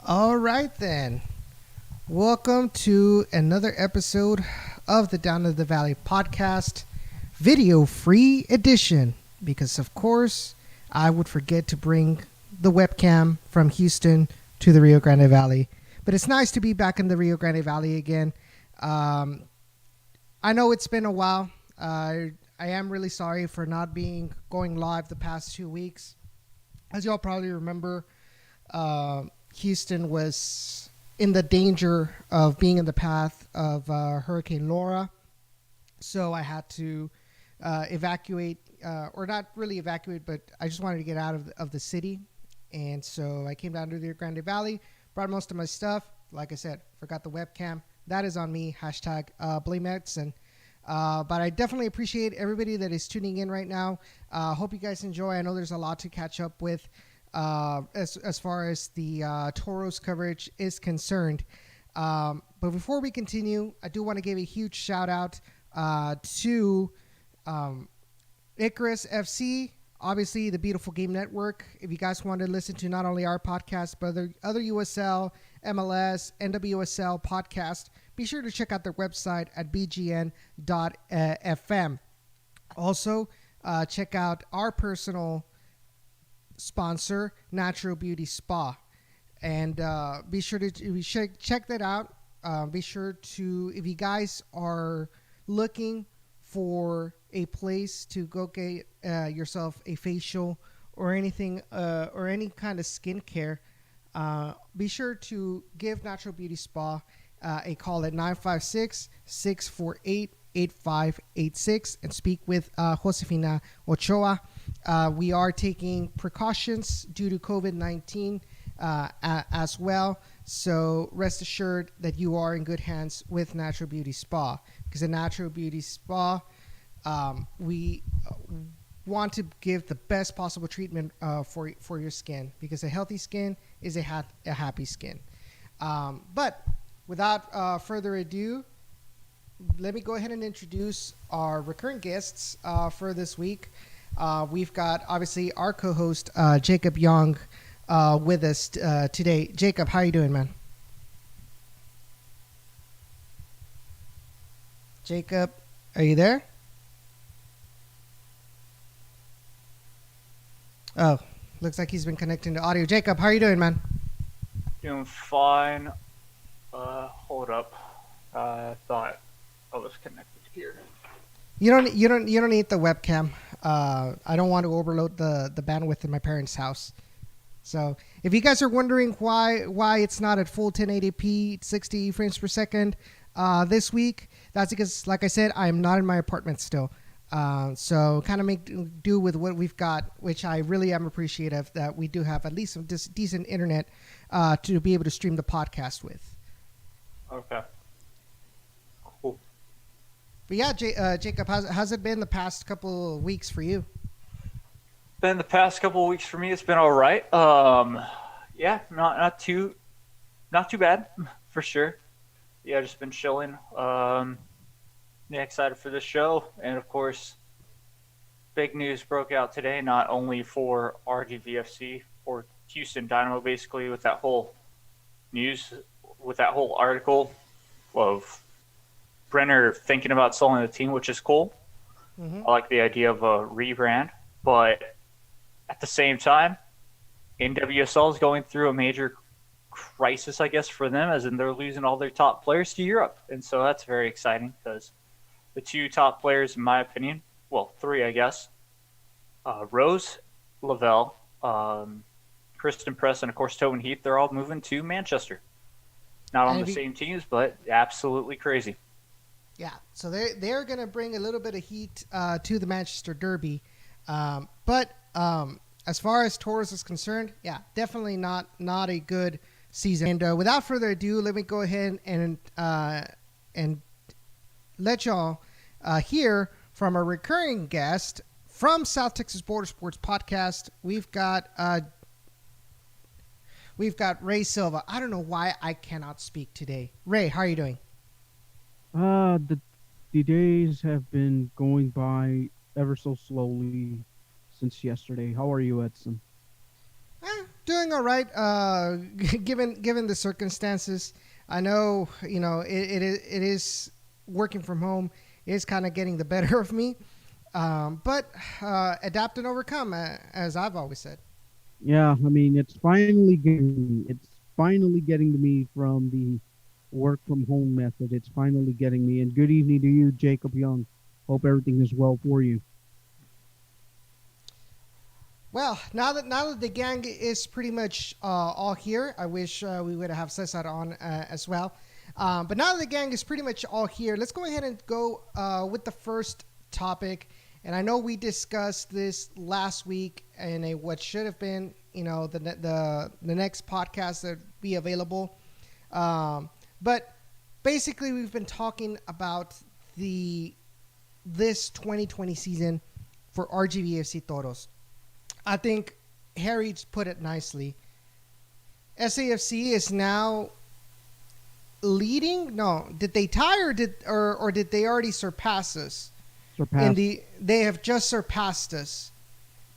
All right, then. Welcome to another episode of the Down to the Valley podcast, video free edition. Because, of course, I would forget to bring the webcam from Houston to the Rio Grande Valley. But it's nice to be back in the Rio Grande Valley again. I know it's been a while. I am really sorry for not going live the past 2 weeks. As y'all probably remember, Houston was in the danger of being in the path of Hurricane Laura. So I had to evacuate, or not really evacuate, but I just wanted to get out of the city. And so I came down to the Rio Grande Valley, brought most of my stuff. Like I said, forgot the webcam. That is on me. Hashtag blame Edson. But I definitely appreciate everybody that is tuning in right now. Hope you guys enjoy. I know there's a lot to catch up with as far as the Toros coverage is concerned. But before we continue, I do want to give a huge shout out to Icarus FC, obviously the Beautiful Game Network. If you guys want to listen to not only our podcast, but other USL, MLS, NWSL podcast, be sure to check out their website at bgn.fm. Also, check out our personal sponsor, Natural Beauty Spa. And be sure to check that out. Be sure to, if you guys are looking for a place to go get yourself a facial or anything, or any kind of skincare, be sure to give Natural Beauty Spa a call at 956-648-8586 and speak with Josefina Ochoa. We are taking precautions due to COVID-19 as well. So rest assured that you are in good hands with Natural Beauty Spa, because at Natural Beauty Spa, we want to give the best possible treatment for your skin, because a healthy skin is a happy skin. But without further ado, let me go ahead and introduce our recurring guests for this week. We've got, obviously, our co-host, Jacob Young, with us today. Jacob, how are you doing, man? Jacob, are you there? Oh, looks like he's been connecting to audio. Jacob, how are you doing, man? Doing fine. Hold up. I thought I was connected here. You don't need the webcam. I don't want to overload the bandwidth in my parents' house. So if you guys are wondering why it's not at full 1080p 60 frames per second this week, that's because, like I said, I am not in my apartment still. So kind of make do with what we've got, which I really am appreciative that we do have at least some decent internet to be able to stream the podcast with. Okay. Cool. But yeah, Jacob, how's it been the past couple of weeks for you? Been the past couple of weeks for me. It's been all right. Yeah, not too bad for sure. Yeah, just been chilling. Yeah, excited for this show, and of course, big news broke out today. Not only for RGVFC or Houston Dynamo, basically with that whole news, with that whole article of Brenner thinking about selling the team, which is cool. Mm-hmm. I like the idea of a rebrand, but at the same time, NWSL is going through a major crisis, I guess, for them, as in they're losing all their top players to Europe. And so that's very exciting, because the two top players, in my opinion, well, three, I guess, Rose, Lavelle, Kristen Press, and, of course, Tobin Heath, they're all moving to Manchester. Not on the same teams, but absolutely crazy. Yeah, so they're going to bring a little bit of heat to the Manchester Derby. But as far as Toros is concerned, yeah, definitely not a good season. And without further ado, let me go ahead and let y'all hear from a recurring guest from South Texas Border Sports Podcast. We've got Ray Silva. I don't know why I cannot speak today. Ray, how are you doing? The days have been going by ever so slowly since yesterday. How are you, Edson? Doing all right. Given the circumstances, I know it is working from home is kind of getting the better of me, but adapt and overcome, as I've always said. Yeah, I mean, it's finally getting to me from the work from home method. It's finally getting me. And good evening to you, Jacob Young. Hope everything is well for you. Well, now that the gang is pretty much all here, I wish we would have Cesar on as well. But now that the gang is pretty much all here, let's go ahead and go with the first topic. And I know we discussed this last week in what should have been, the next podcast that would be available. But basically, we've been talking about this 2020 season for RGVFC Toros. I think Harry's put it nicely. SAFC is now leading. No, did they tie or did they already surpass us? They have just surpassed us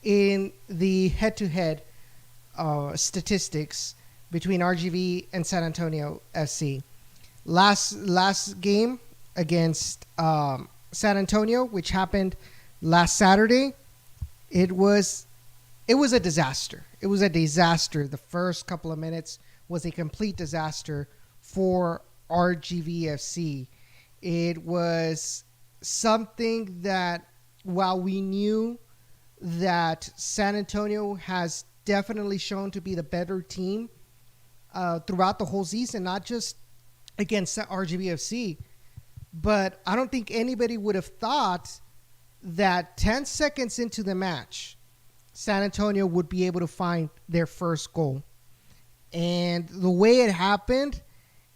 in the head-to-head statistics between RGV and San Antonio FC. Last game against San Antonio, which happened last Saturday, it was a disaster. It was a disaster. The first couple of minutes was a complete disaster for RGVFC. It was something that, while we knew that San Antonio has definitely shown to be the better team throughout the whole season, not just against RGVFC, but I don't think anybody would have thought that 10 seconds into the match, San Antonio would be able to find their first goal. And the way it happened,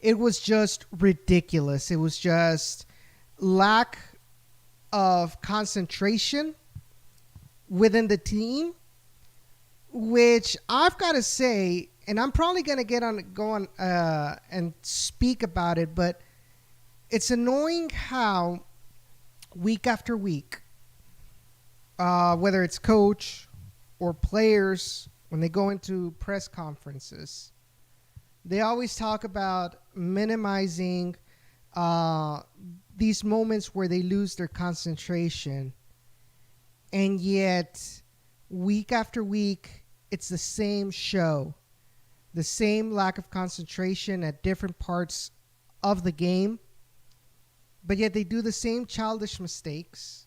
it was just ridiculous. It was just lack of concentration within the team, which I've got to say, and I'm probably going to go on and speak about it, but it's annoying how week after week, whether it's coach or players, when they go into press conferences, they always talk about minimizing these moments where they lose their concentration. And yet, week after week, it's the same show, the same lack of concentration at different parts of the game, but yet they do the same childish mistakes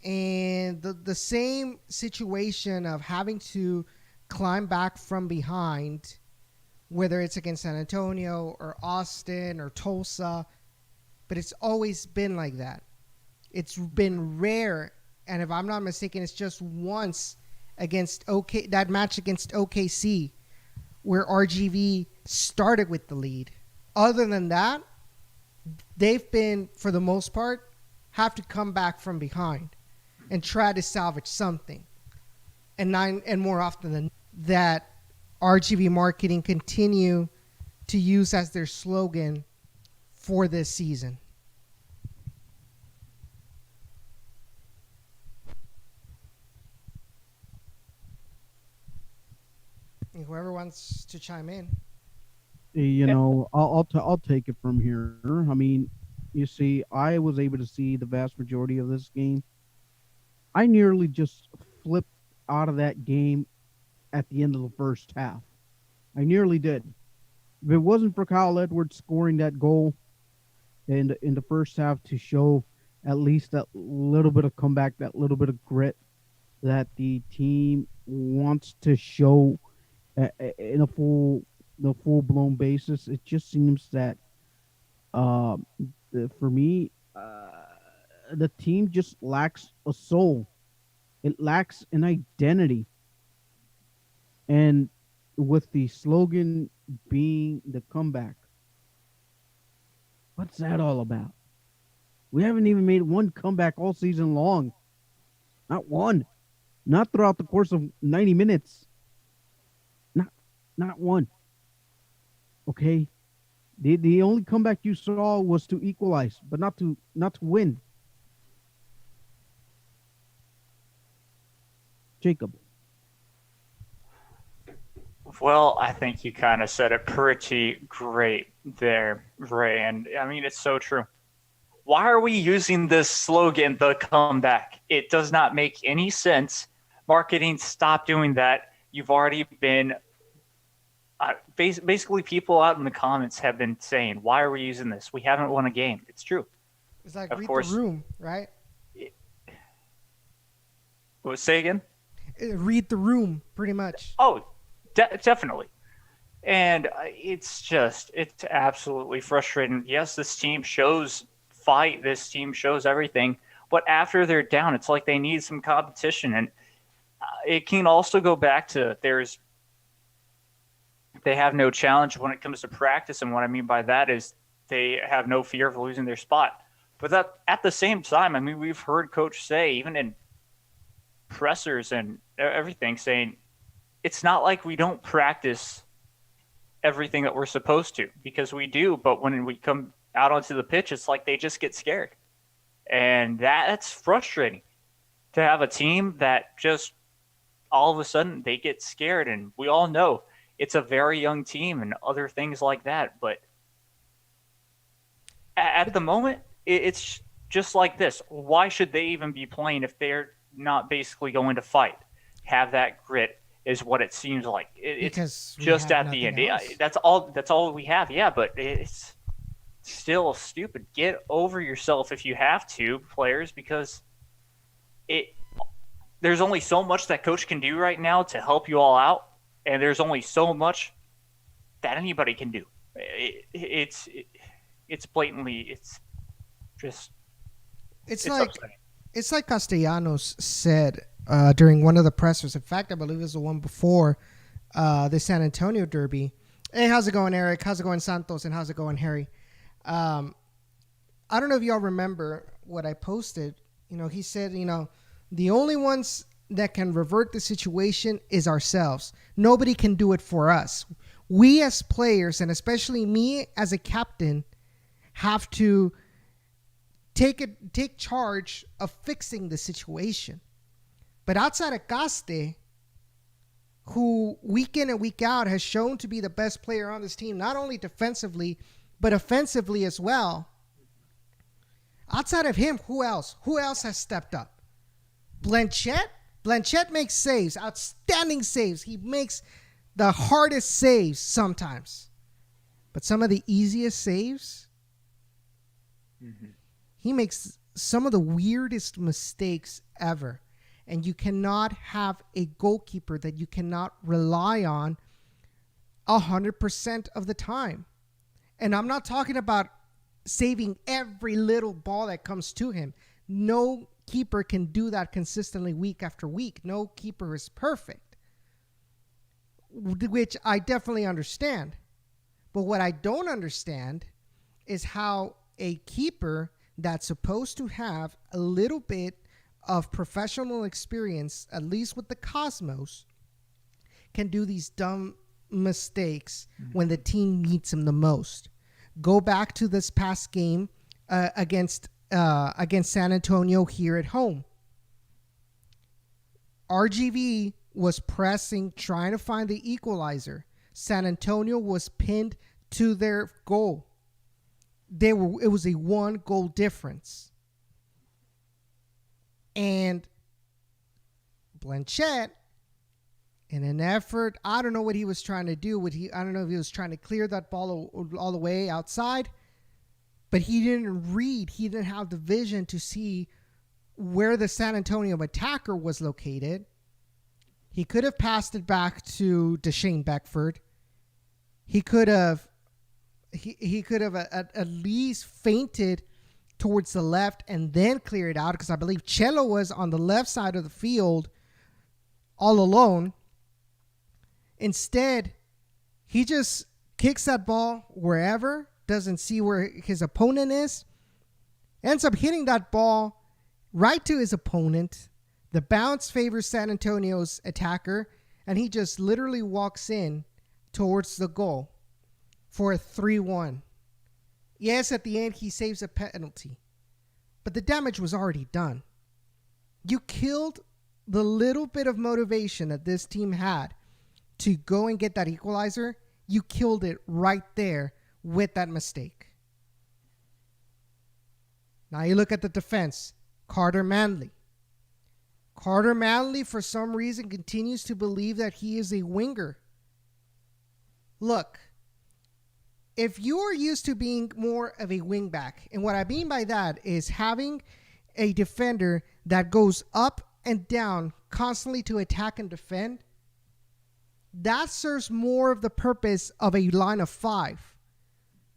and the same situation of having to climb back from behind, whether it's against San Antonio or Austin or Tulsa, but it's always been like that. It's been rare, and if I'm not mistaken, it's just once against that match against OKC where RGV started with the lead. Other than that, they've been, for the most part, have to come back from behind and try to salvage something. And more often than that, RGV marketing continue to use as their slogan for this season. And whoever wants to chime in. I'll take it from here. I mean, you see, I was able to see the vast majority of this game. I nearly just flipped out of that game at the end of the first half. I nearly did. If it wasn't for Kyle Edwards scoring that goal in the first half to show at least that little bit of comeback, that little bit of grit that the team wants to show in a full-blown basis, it just seems that for me, the team just lacks a soul. It lacks an identity. And with the slogan being the comeback, what's that all about? We haven't even made one comeback all season long. Not one. Not throughout the course of 90 minutes. Not one. Okay? The only comeback you saw was to equalize, but not to win. Jacob. Well, I think you kind of said it pretty great there, Ray. And I mean, it's so true. Why are we using this slogan, the comeback? It does not make any sense. Marketing, stop doing that. You've already been basically people out in the comments have been saying, why are we using this? We haven't won a game. It's true. It's like Of read course. the room, right? Say again? Read the room, pretty much. Oh, definitely. And it's absolutely frustrating. Yes, this team shows fight. This team shows everything. But after they're down, it's like they need some competition. And it can also go back to they have no challenge when it comes to practice. And what I mean by that is they have no fear of losing their spot. But that at the same time, I mean, we've heard Coach say, even in pressers and everything, saying it's not like we don't practice everything that we're supposed to, because we do. But when we come out onto the pitch, it's like they just get scared. And that's frustrating to have a team that just all of a sudden they get scared. And we all know it's a very young team and other things like that. But at the moment, it's just like this. Why should they even be playing if they're not basically going to fight? Have that grit is what it seems like. It's just at the end. That's all we have. Yeah, but it's still stupid. Get over yourself if you have to, players, because there's only so much that coach can do right now to help you all out, and there's only so much that anybody can do. It's blatantly, it's like upsetting. It's like Castellanos said during one of the pressers. In fact, I believe it was the one before the San Antonio Derby. Hey, how's it going, Eric? How's it going, Santos? And how's it going, Harry? I don't know if y'all remember what I posted. He said, the only ones that can revert the situation is ourselves. Nobody can do it for us. We as players, and especially me as a captain, have to take charge of fixing the situation. But outside of Caste, who week in and week out has shown to be the best player on this team, not only defensively, but offensively as well. Outside of him, who else? Who else has stepped up? Blanchett makes saves, outstanding saves. He makes the hardest saves sometimes. But some of the easiest saves, he makes some of the weirdest mistakes ever. And you cannot have a goalkeeper that you cannot rely on 100% of the time. And I'm not talking about saving every little ball that comes to him. No keeper can do that consistently week after week. No keeper is perfect, which I definitely understand. But what I don't understand is how a keeper that's supposed to have a little bit of professional experience, at least with the Cosmos, can do these dumb mistakes when the team needs him the most. Go back to this past game against San Antonio here at home. RGV was pressing, trying to find the equalizer. San Antonio was pinned to their goal. It was a 1-goal difference. And Blanchett, in an effort, I don't know what he was trying to do. I don't know if he was trying to clear that ball all the way outside, but he didn't read. He didn't have the vision to see where the San Antonio attacker was located. He could have passed it back to Deshane Beckford. He could have at least feinted towards the left and then clear it out, because I believe Cello was on the left side of the field all alone. Instead, he just kicks that ball wherever, doesn't see where his opponent is, ends up hitting that ball right to his opponent. The bounce favors San Antonio's attacker, and he just literally walks in towards the goal for a 3-1. Yes, at the end, he saves a penalty, but the damage was already done. You killed the little bit of motivation that this team had to go and get that equalizer, you killed it right there with that mistake. Now you look at the defense. Carter Manley. Carter Manley, for some reason, continues to believe that he is a winger. Look, if you are used to being more of a wingback, and what I mean by that is having a defender that goes up and down constantly to attack and defend, that serves more of the purpose of a line of 5.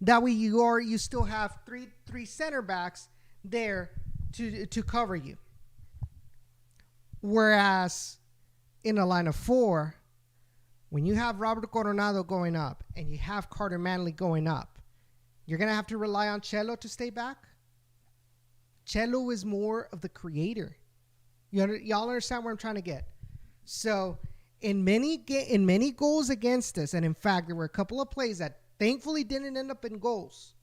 That way you still have three center backs there to cover you. Whereas in a line of 4, when you have Robert Coronado going up and you have Carter Manley going up, you're going to have to rely on Chelo to stay back. Chelo is more of the creator. Y'all understand where I'm trying to get? So in many goals against us, and in fact, there were a couple of plays that thankfully didn't end up in goals,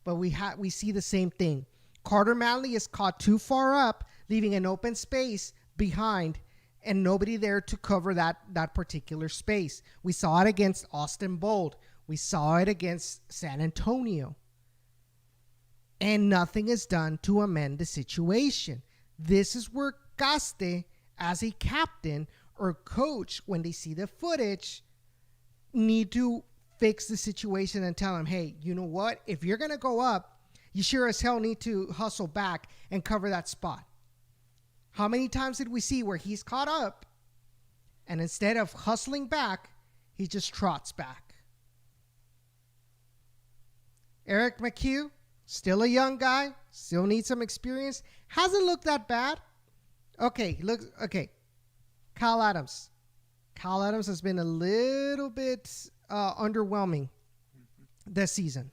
but we see the same thing. Carter Manley is caught too far up, leaving an open space behind and nobody there to cover that particular space. We saw it against Austin Bold. We saw it against San Antonio. And nothing is done to amend the situation. This is where Caste, as a captain or coach, when they see the footage, need to fix the situation and tell him, hey, you know what? If you're going to go up, you sure as hell need to hustle back and cover that spot. How many times did we see where he's caught up and instead of hustling back, he just trots back? Eric McHugh, still a young guy, still needs some experience. Hasn't looked that bad. Okay. Kyle Adams. Kyle Adams has been a little bit underwhelming this season.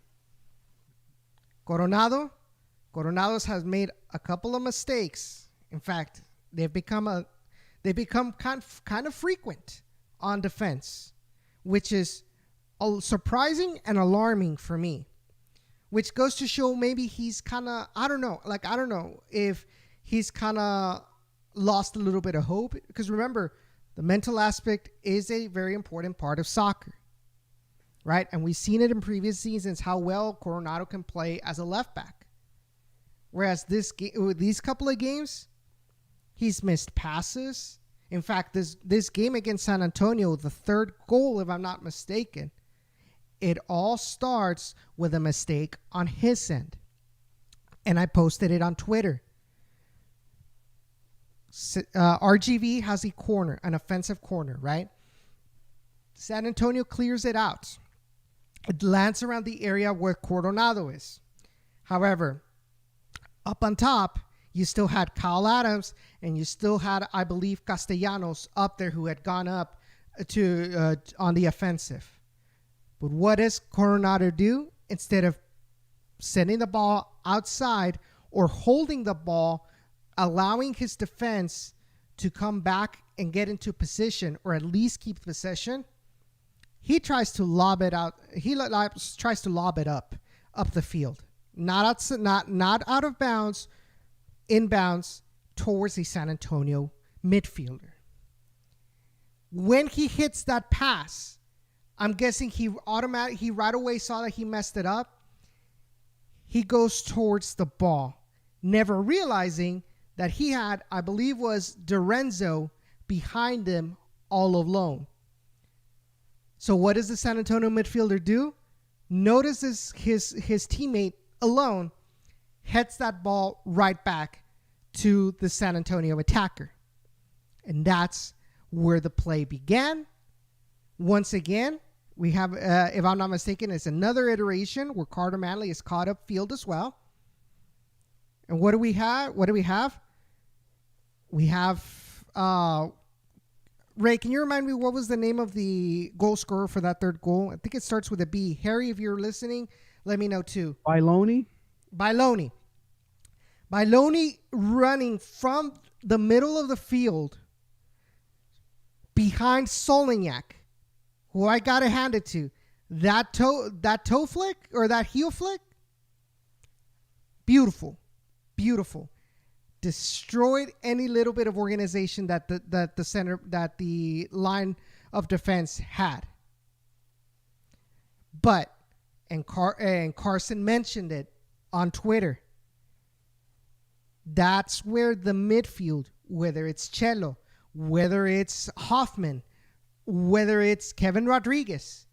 Coronados has made a couple of mistakes. In fact, they've become kind of frequent on defense, which is surprising and alarming for me. Which goes to show maybe he's kind of, I don't know if he's kind of lost a little bit of hope. Because remember, the mental aspect is a very important part of soccer, right? And we've seen it in previous seasons how well Coronado can play as a left back. Whereas these couple of games, he's missed passes. In fact, this game against San Antonio, the third goal, if I'm not mistaken, it all starts with a mistake on his end. And I posted it on Twitter. RGV has a corner, an offensive corner, right? San Antonio clears it out. It lands around the area where Coronado is. However, up on top, you still had Kyle Adams, and you still had, I believe, Castellanos up there who had gone up to on the offensive. But what does Coronado do? Instead of sending the ball outside or holding the ball, allowing his defense to come back and get into position or at least keep possession, he tries to lob it out. He tries to lob it up the field, not out of bounds, inbounds towards the San Antonio midfielder. When he hits that pass, I'm guessing he right away saw that he messed it up. He goes towards the ball, never realizing that he had, I believe, was Dorenzo behind him all alone. So what does the San Antonio midfielder do? Notices his teammate alone, heads that ball right back to the San Antonio attacker. And that's where the play began. Once again, we have, if I'm not mistaken, it's another iteration where Carter Manley is caught up field as well. And what do we have? We have, Ray, can you remind me what was the name of the goal scorer for that third goal? I think it starts with a B. Harry, if you're listening, let me know too. Bailoni running from the middle of the field behind Solignac, who I got to hand it to. That toe flick or that heel flick, beautiful. Destroyed any little bit of organization that the line of defense had. But, and Carson mentioned it on Twitter, that's where the midfield, whether it's Chelo, whether it's Hoffman, whether it's Kevin Rodriguez,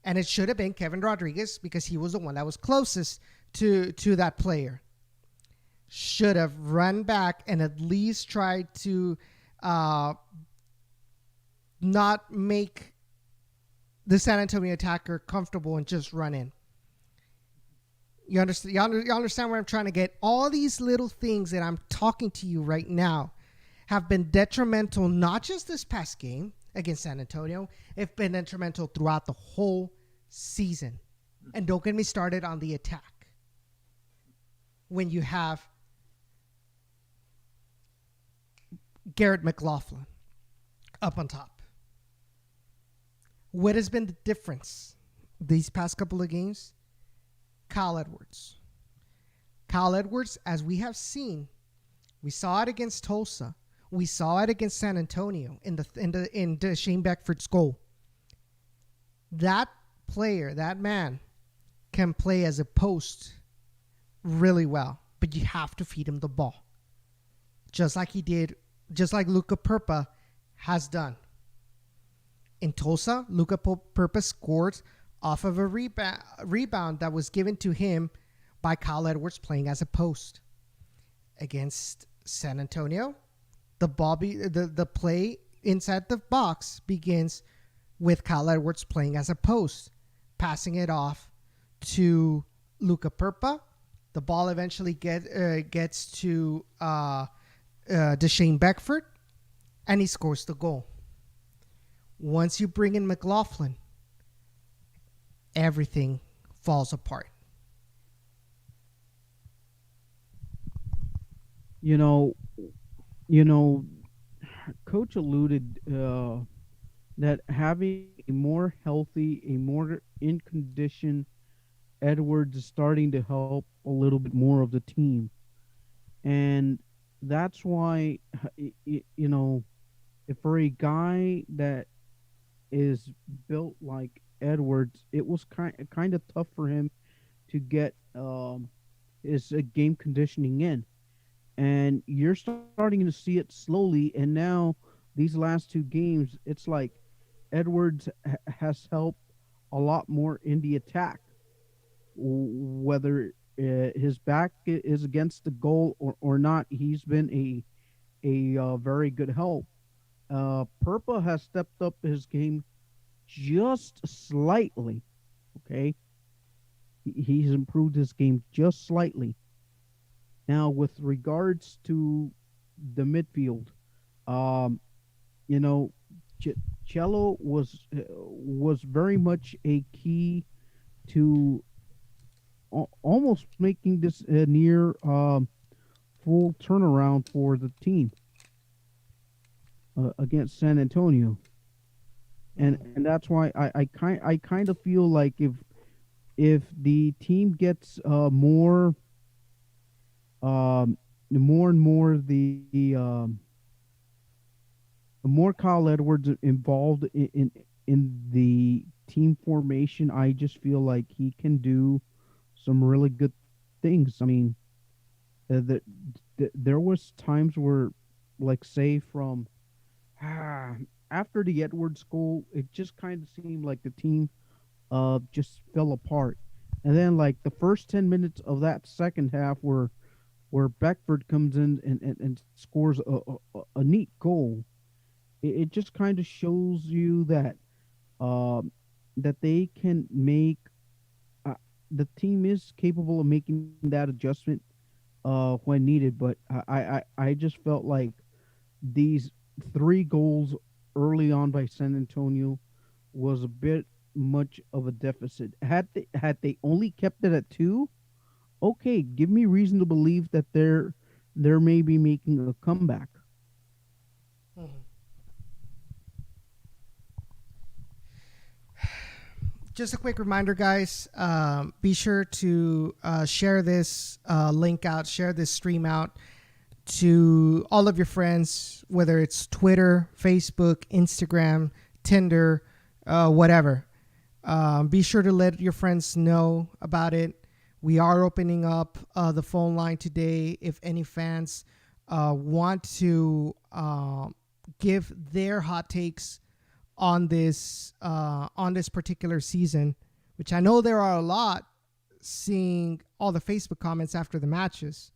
and it should have been Kevin Rodriguez because he was the one that was closest to that player, should have run back and at least tried to not make the San Antonio attacker comfortable and just run in. You understand? You understand where I'm trying to get? All these little things that I'm talking to you right now have been detrimental, not just this past game against San Antonio. It's been detrimental throughout the whole season. And don't get me started on the attack. When you have Garrett McLaughlin up on top. What has been the difference these past couple of games? Kyle Edwards. Kyle Edwards, as we have seen, we saw it against Tulsa. We saw it against San Antonio in Shane Beckford's goal. That player, that man, can play as a post really well, but you have to feed him the ball, just like he did, just like Luca Purpa has done. In Tulsa, Luca Purpa scored off of a rebound that was given to him by Kyle Edwards playing as a post. Against San Antonio, the play inside the box begins with Kyle Edwards playing as a post, passing it off to Luca Purpa. The ball eventually gets to Shane Beckford, and he scores the goal. Once you bring in McLaughlin, everything falls apart. You know, Coach alluded that having a more healthy, a more in condition Edwards is starting to help a little bit more of the team. And that's why, if for a guy that is built like Edwards, it was kind of tough for him to get his game conditioning in. And you're starting to see it slowly. And now these last two games, it's like Edwards has helped a lot more in the attack, whether his back is against the goal or not. He's been a very good help. Purpa has stepped up his game just slightly. Okay, he's improved his game just slightly. Now, with regards to the midfield, Cello was very much a key to almost making this a near full turnaround for the team against San Antonio, and that's why I kind of feel like if the team gets more and more the more Kyle Edwards involved in the team formation, I just feel like he can do some really good things. I mean, there was times where, like, say from after the Edwards goal, it just kind of seemed like the team just fell apart. And then, like, the first 10 minutes of that second half where Beckford comes in and scores a neat goal, it just kind of shows you that that they can make the team is capable of making that adjustment when needed. But I just felt like these 3 goals early on by San Antonio was a bit much of a deficit. Had they only kept it at 2, okay, give me reason to believe that they're maybe making a comeback. Mm-hmm. Just a quick reminder, guys, be sure to share this link out, share this stream out to all of your friends, whether it's Twitter, Facebook, Instagram, Tinder, whatever. Be sure to let your friends know about it. We are opening up the phone line today. If any fans want to give their hot takes on this particular season, which I know there are a lot, seeing all the Facebook comments after the matches.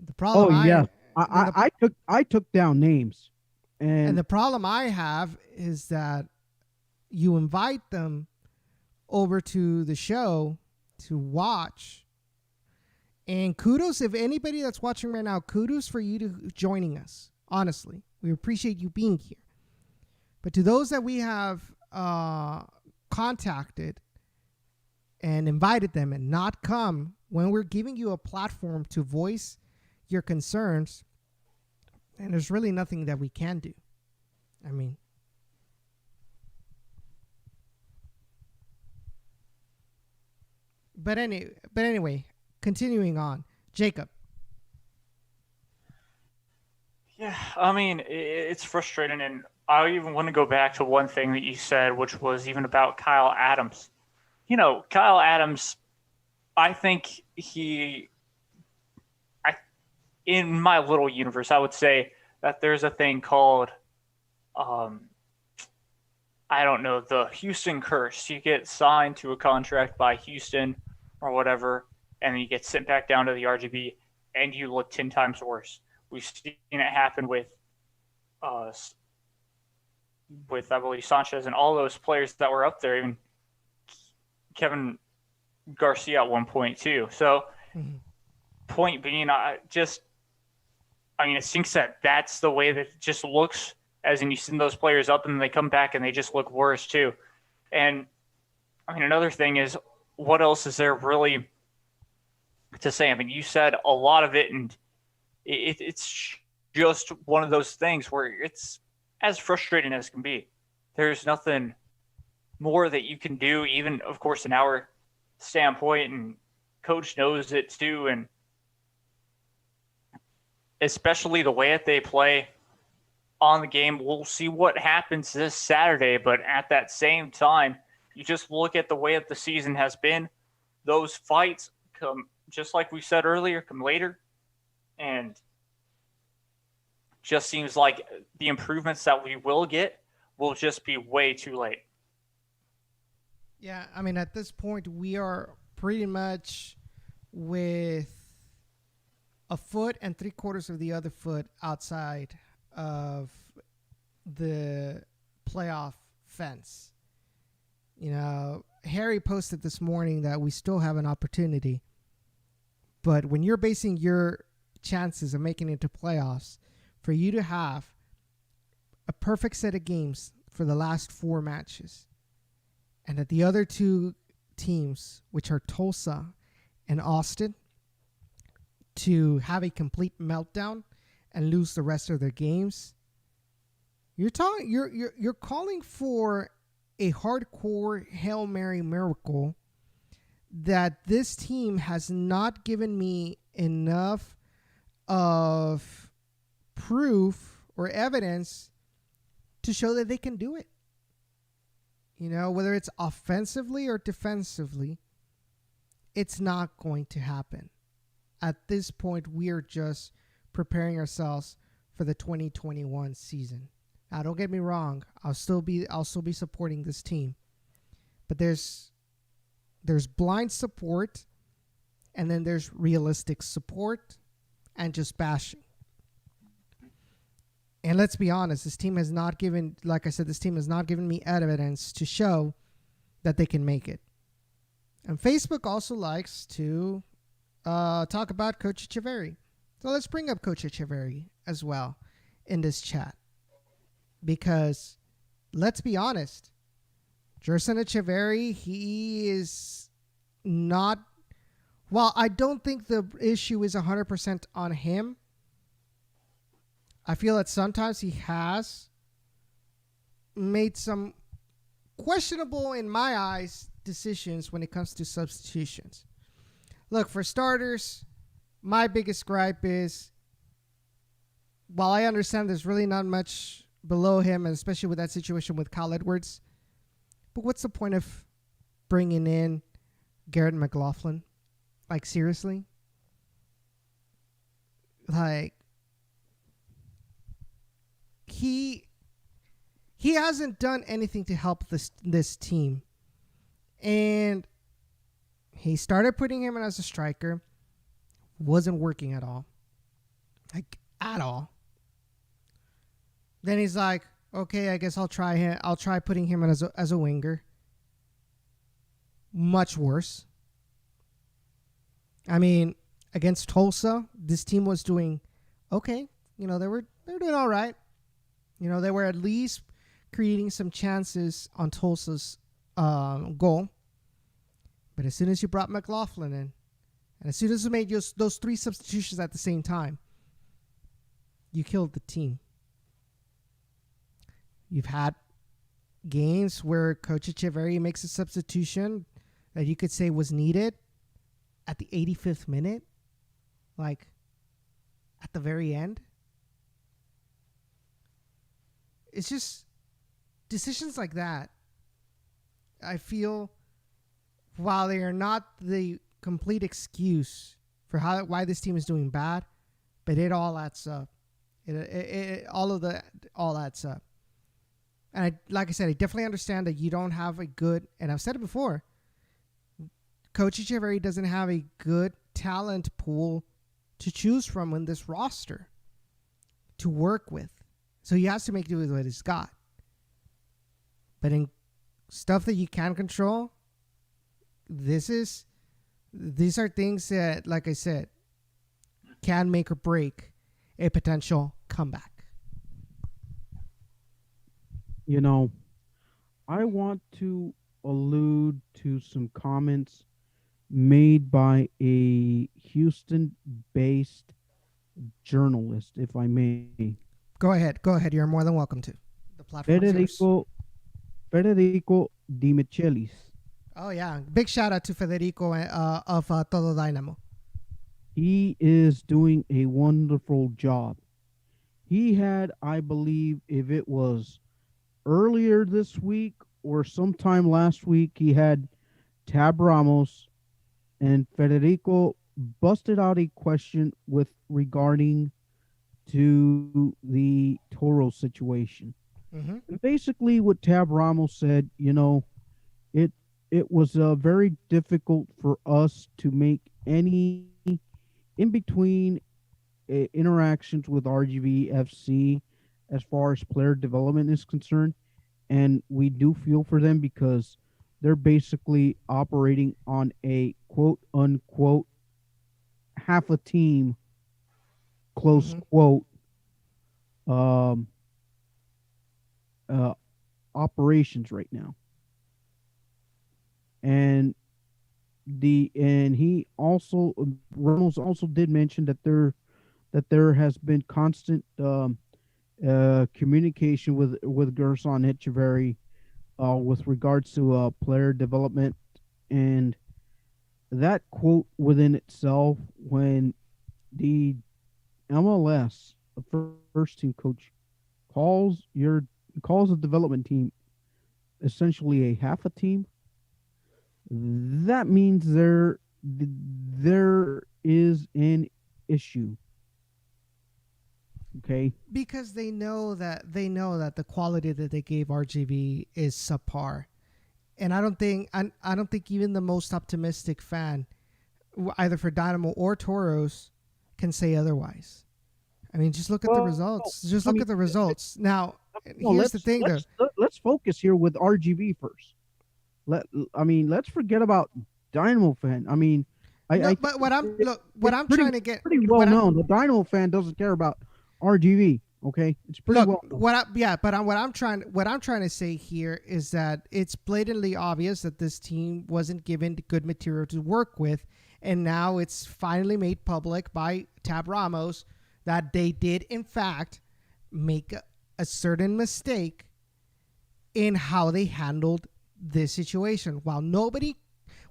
The problem I took down names, and the problem I have is that you invite them over to the show to watch. And kudos, if anybody that's watching right now, kudos for you to joining us. Honestly, we appreciate you being here. But to those that we have contacted and invited them and not come when we're giving you a platform to voice your concerns, and there's really nothing that we can do. I mean, but anyway, continuing on, Jacob. Yeah, I mean, it's frustrating, and I even want to go back to one thing that you said, which was even about Kyle Adams. You know, Kyle Adams, I think in my little universe, I would say that there's a thing called, I don't know, the Houston curse. You get signed to a contract by Houston or whatever, and then you get sent back down to the RGV, and you look 10 times worse. We've seen it happen with I believe Sanchez and all those players that were up there, even Kevin Garcia at one point too. So, point being, it stinks that that's the way that it just looks. As in, you send those players up and they come back and they just look worse too. And I mean, another thing is, what else is there really to say? I mean, you said a lot of it, and it's just one of those things where it's as frustrating as can be. There's nothing more that you can do, even, of course, in our standpoint, and coach knows it too, and especially the way that they play on the game. We'll see what happens this Saturday, but at that same time, you just look at the way that the season has been. Those fights come, just like we said earlier, come later, and just seems like the improvements that we will get will just be way too late. Yeah, I mean, at this point, we are pretty much with a foot and 3/4 of the other foot outside of the playoff fence. You know, Harry posted this morning that we still have an opportunity. But when you're basing your chances of making it to playoffs, for you to have a perfect set of games for the last 4 matches, and that the other 2 teams, which are Tulsa and Austin, to have a complete meltdown and lose the rest of their games, you're calling for a hardcore Hail Mary miracle that this team has not given me enough of proof or evidence to show that they can do it. You know, whether it's offensively or defensively, it's not going to happen. At this point, we are just preparing ourselves for the 2021 season. Now, don't get me wrong. I'll still be supporting this team, but there's blind support, and then there's realistic support, and just bashing. And let's be honest, this team has not given me evidence to show that they can make it. And Facebook also likes to talk about Coach Echeverry. So let's bring up Coach Echeverry as well in this chat. Because let's be honest, Gerson Echeverry, he is not... Well, I don't think the issue is 100% on him. I feel that sometimes he has made some questionable, in my eyes, decisions when it comes to substitutions. Look, for starters, my biggest gripe is, while I understand there's really not much below him, and especially with that situation with Kyle Edwards. But what's the point of bringing in Garrett McLaughlin? Like, seriously? Like, he hasn't done anything to help this team. And he started putting him in as a striker. Wasn't working at all. Like, at all. Then he's like, okay, I guess I'll try putting him in as a winger. Much worse. I mean, against Tulsa, this team was doing okay. You know, they were doing all right. You know, they were at least creating some chances on Tulsa's goal. But as soon as you brought McLaughlin in, and as soon as you made those 3 substitutions at the same time, you killed the team. You've had games where Coach Echeverry makes a substitution that you could say was needed at the 85th minute, like at the very end. It's just decisions like that. I feel, while they are not the complete excuse for why this team is doing bad, but it all adds up. It all adds up. And like I said, I definitely understand that you don't have a good, and I've said it before, Coach Echeverry doesn't have a good talent pool to choose from in this roster to work with. So he has to make do with what he's got. But in stuff that you can control, these are things that, like I said, can make or break a potential comeback. You know, I want to allude to some comments made by a Houston-based journalist, if I may. Go ahead. You're more than welcome to. The platform. Federico Di Michelis. Oh, yeah. Big shout out to Federico of Todo Dynamo. He is doing a wonderful job. He had, I believe, if it was earlier this week or sometime last week, he had Tab Ramos, and Federico busted out a question regarding to the Toros situation. Mm-hmm. And basically what Tab Ramos said, you know, it was very difficult for us to make any in-between interactions with RGVFC as far as player development is concerned. And we do feel for them because they're basically operating on a quote-unquote half a team, close quote, operations right now. And he also, Reynolds also did mention that there has been constant communication with Gerson Echeverry with regards to player development, and that quote within itself, when the MLS, the first team coach, calls a development team essentially a half a team, that means there is an issue. Okay. Because they know that the quality that they gave RGV is subpar, and I don't think even the most optimistic fan, either for Dynamo or Toros, can say otherwise. I mean, just look at the results. Just look at the results. Now, here's the thing, though. Let's focus here with RGV first. Let's forget about Dynamo fan. I mean, but what I'm trying to get pretty well known. The Dynamo fan doesn't care about RGV. Okay, it's pretty well known. What I'm trying to say here is that it's blatantly obvious that this team wasn't given good material to work with, and now it's finally made public by Tab Ramos that they did in fact make a certain mistake in how they handled this situation. While nobody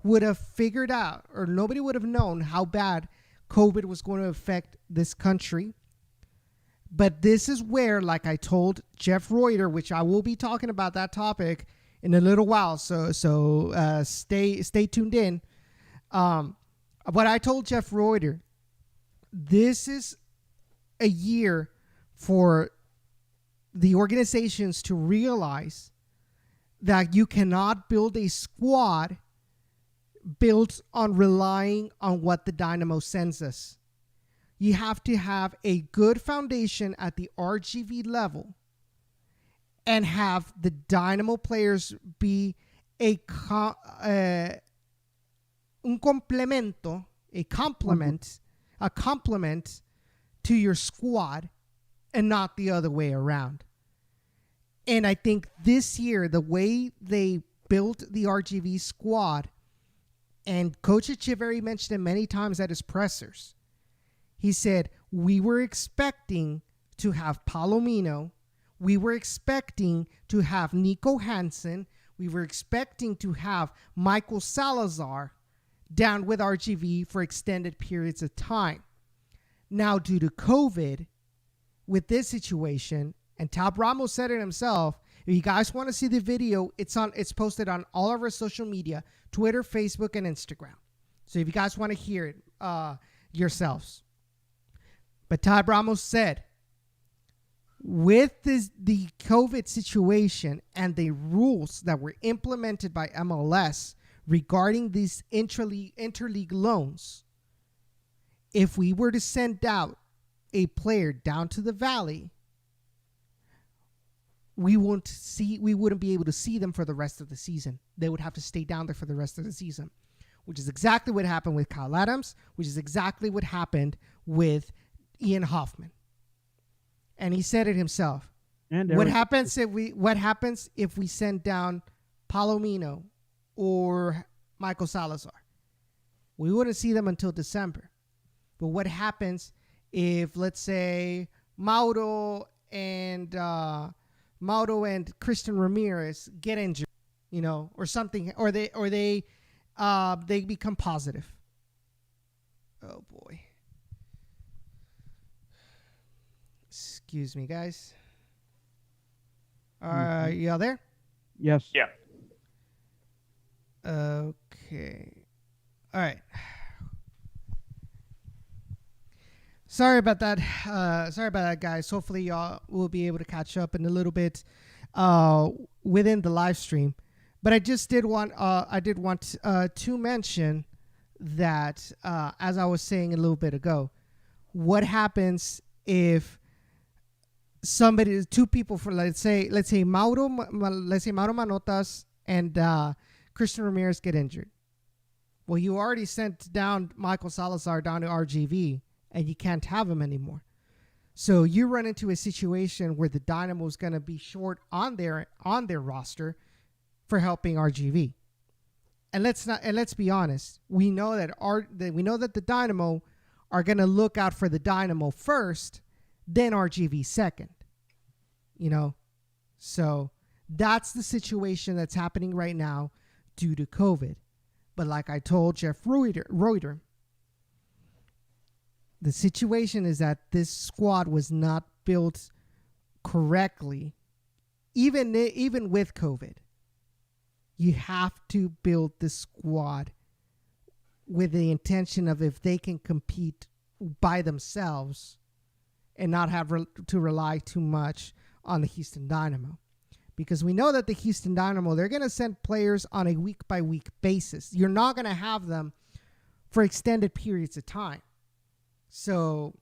would have figured out, or nobody would have known how bad COVID was going to affect this country, But this is where, like I told Jeff Reuter, which I will be talking about that topic in a little while. So stay tuned in. What I told Jeff Reuter, this is a year for the organizations to realize that you cannot build a squad built on relying on what the Dynamo sends us. You have to have a good foundation at the RGV level and have the Dynamo players be a complement to your squad and not the other way around. And I think this year, the way they built the RGV squad, and Coach Echeverry mentioned it many times at his pressers, he said, we were expecting to have Palomino. We were expecting to have Nico Hansen. We were expecting to have Michael Salazar down with RGV for extended periods of time. Now, due to COVID, with this situation, and Tab Ramos said it himself, if you guys want to see the video, it's posted on all of our social media, Twitter, Facebook, and Instagram. So if you guys want to hear it yourselves. But Tab Ramos said, with the COVID situation and the rules that were implemented by MLS regarding these interleague loans, if we were to send out a player down to the Valley, we wouldn't be able to see them for the rest of the season. They would have to stay down there for the rest of the season, which is exactly what happened with Kyle Adams, which is exactly what happened with Ian Hoffman. And he said it himself. And what happens if we send down Palomino or Michael Salazar? We wouldn't see them until December. But what happens if, let's say, Mauro and Christian Ramirez get injured, or something, or they become positive? Oh boy. Excuse me, guys. Y'all there? Yes. Yeah. Okay. All right. Sorry about that. Guys. Hopefully, y'all will be able to catch up in a little bit within the live stream. But I did want to mention that, as I was saying a little bit ago, what happens if two people for let's say Mauro Manotas and Christian Ramirez get injured? Well, you already sent down Michael Salazar down to RGV, and you can't have him anymore. So you run into a situation where the Dynamo is going to be short on their roster for helping RGV. And let's be honest. We know that the Dynamo are going to look out for the Dynamo first, then RGV second. So that's the situation that's happening right now due to COVID. But like I told Jeff Reuter, the situation is that this squad was not built correctly, even with COVID. You have to build the squad with the intention of, if they can compete by themselves and not have to rely too much on the Houston Dynamo. Because we know that the Houston Dynamo, they're going to send players on a week-by-week basis. You're not going to have them for extended periods of time. So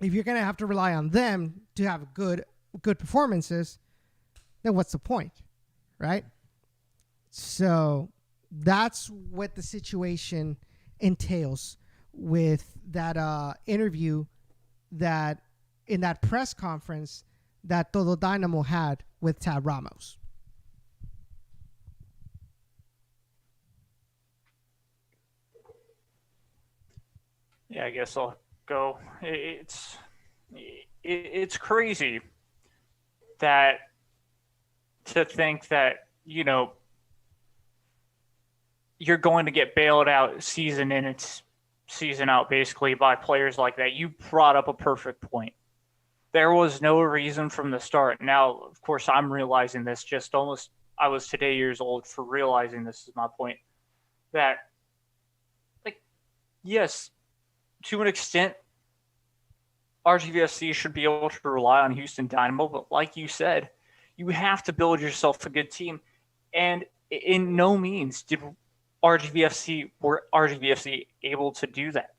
if you're going to have to rely on them to have good performances, then what's the point, right? So that's what the situation entails with that interview that in that press conference that Todo Dynamo had with Tab Ramos. Yeah, I guess I'll go. It's crazy that to think that, you're going to get bailed out season in and season out basically by players like that. You brought up a perfect point. There was no reason from the start. Now, of course, I'm realizing this just almost, I was today years old for realizing this is my point. That, like, yes, to an extent, RGVFC should be able to rely on Houston Dynamo, but like you said, you have to build yourself a good team. And in no means were RGVFC able to do that.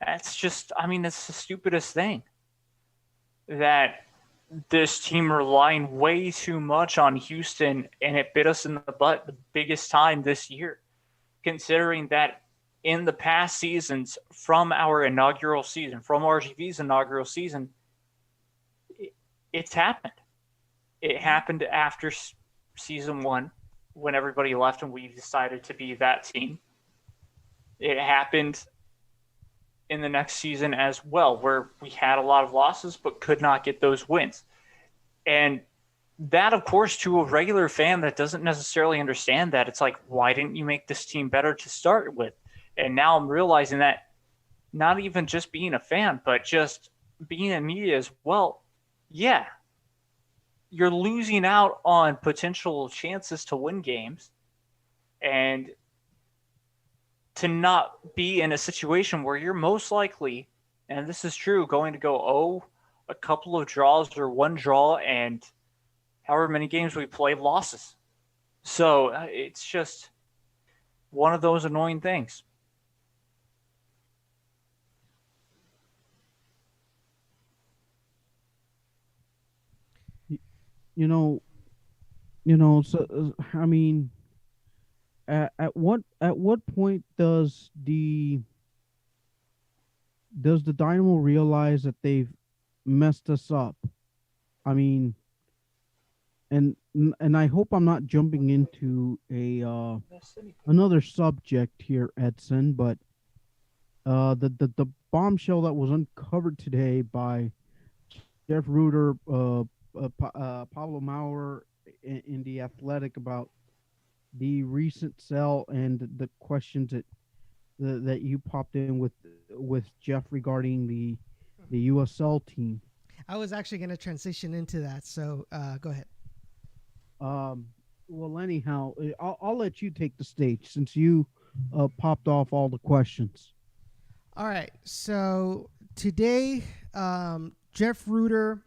That's just, I mean, it's the stupidest thing. That this team relying way too much on Houston, and it bit us in the butt the biggest time this year, considering that in the past seasons from our inaugural season, from RGV's inaugural season, it's happened. It happened after season 1 when everybody left and we decided to be that team. It happened in the next season as well, where we had a lot of losses but could not get those wins. And that, of course, to a regular fan that doesn't necessarily understand that, it's like, why didn't you make this team better to start with? And now I'm realizing that not even just being a fan, but just being in media as well, yeah, you're losing out on potential chances to win games and to not be in a situation where you're most likely, and this is true, going to go, a couple of draws or one draw and however many games we play, losses. So it's just one of those annoying things. So I mean, at what point does the Dynamo realize that they've messed us up? I mean, and I hope I'm not jumping into a another subject here, Edson, but the bombshell that was uncovered today by Jeff Reuter, Pablo Maurer in the Athletic about the recent sell and the questions that you popped in with Jeff regarding the USL team. I was actually going to transition into that, so go ahead. Well, anyhow, I'll let you take the stage since you popped off all the questions. All right. So today, Jeff Reuter,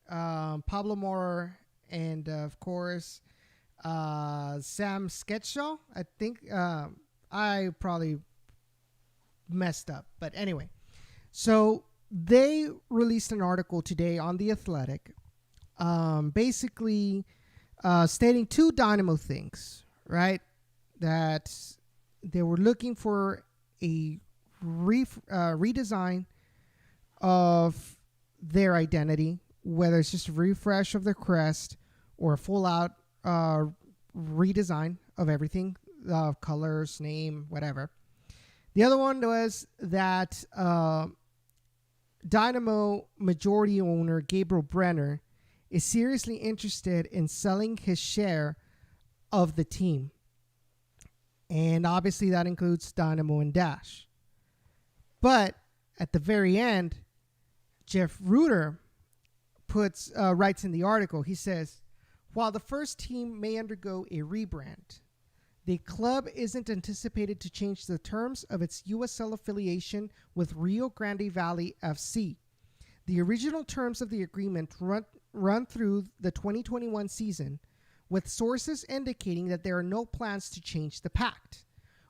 Pablo Maurer, and of course, Sam Sketshaw. I think I probably messed up, but anyway. So they released an article today on The Athletic, basically stating two Dynamo things, right? That they were looking for a redesign of their identity, whether it's just a refresh of their crest or a full-out redesign of everything, colors, name, whatever. The other one was that Dynamo majority owner Gabriel Brenner is seriously interested in selling his share of the team. And obviously that includes Dynamo and Dash. But at the very end, Jeff Reuter writes in the article, he says, while the first team may undergo a rebrand, the club isn't anticipated to change the terms of its USL affiliation with Rio Grande Valley FC. The original terms of the agreement run through the 2021 season, with sources indicating that there are no plans to change the pact.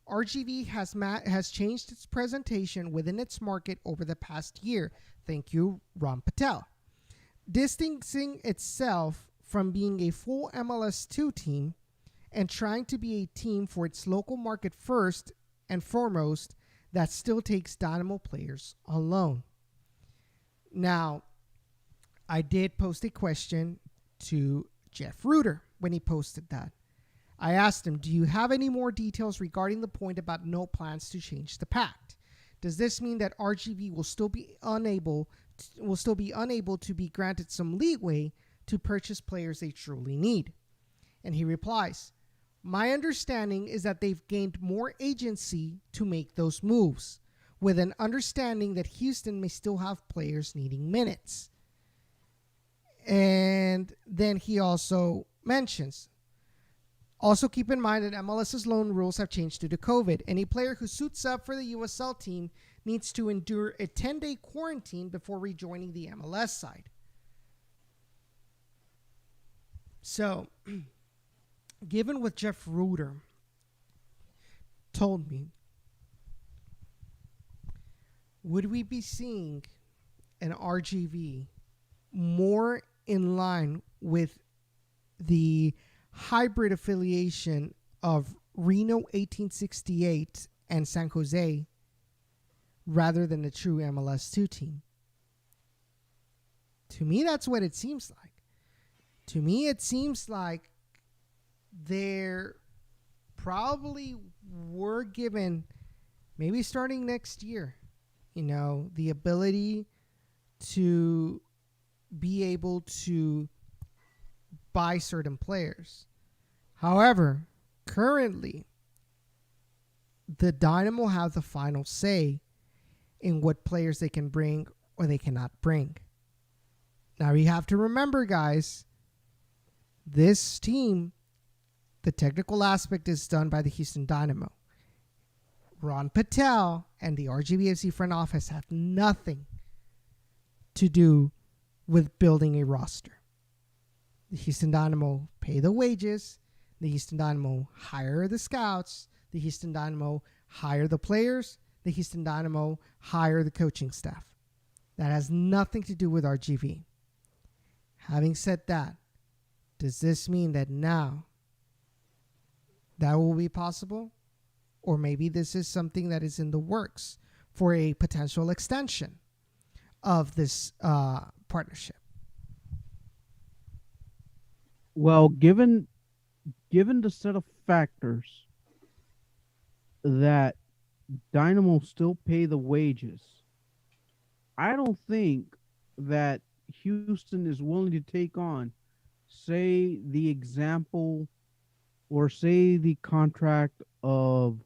RGV has changed its presentation within its market over the past year. Thank you, Ron Patel. Distancing itself from being a full MLS2 team and trying to be a team for its local market first and foremost that still takes Dynamo players on loan. Now, I did post a question to Jeff Reuter when he posted that. I asked him, do you have any more details regarding the point about no plans to change the pact? Does this mean that RGV will still be unable to be granted some leeway to purchase players they truly need? And he replies, my understanding is that they've gained more agency to make those moves, with an understanding that Houston may still have players needing minutes. And then he also mentions, also keep in mind that MLS's loan rules have changed due to COVID. Any player who suits up for the USL team needs to endure a 10-day quarantine before rejoining the MLS side. So, given what Jeff Ruder told me, would we be seeing an RGV more in line with the hybrid affiliation of Reno 1868 and San Jose rather than a true MLS2 team? To me, that's what it seems like. To me, it seems like they're probably were given, maybe starting next year, the ability to be able to buy certain players. However, currently, the Dynamo have the final say in what players they can bring or they cannot bring. Now, you have to remember, guys, this team, the technical aspect is done by the Houston Dynamo. Ron Patel and the RGVFC front office have nothing to do with building a roster. The Houston Dynamo pay the wages. The Houston Dynamo hire the scouts. The Houston Dynamo hire the players. The Houston Dynamo hire the coaching staff. That has nothing to do with RGV. Having said that, does this mean that now that will be possible? Or maybe this is something that is in the works for a potential extension of this partnership? Well, given the set of factors that Dynamo still pay the wages, I don't think that Houston is willing to take on, say, the example or say the contract of,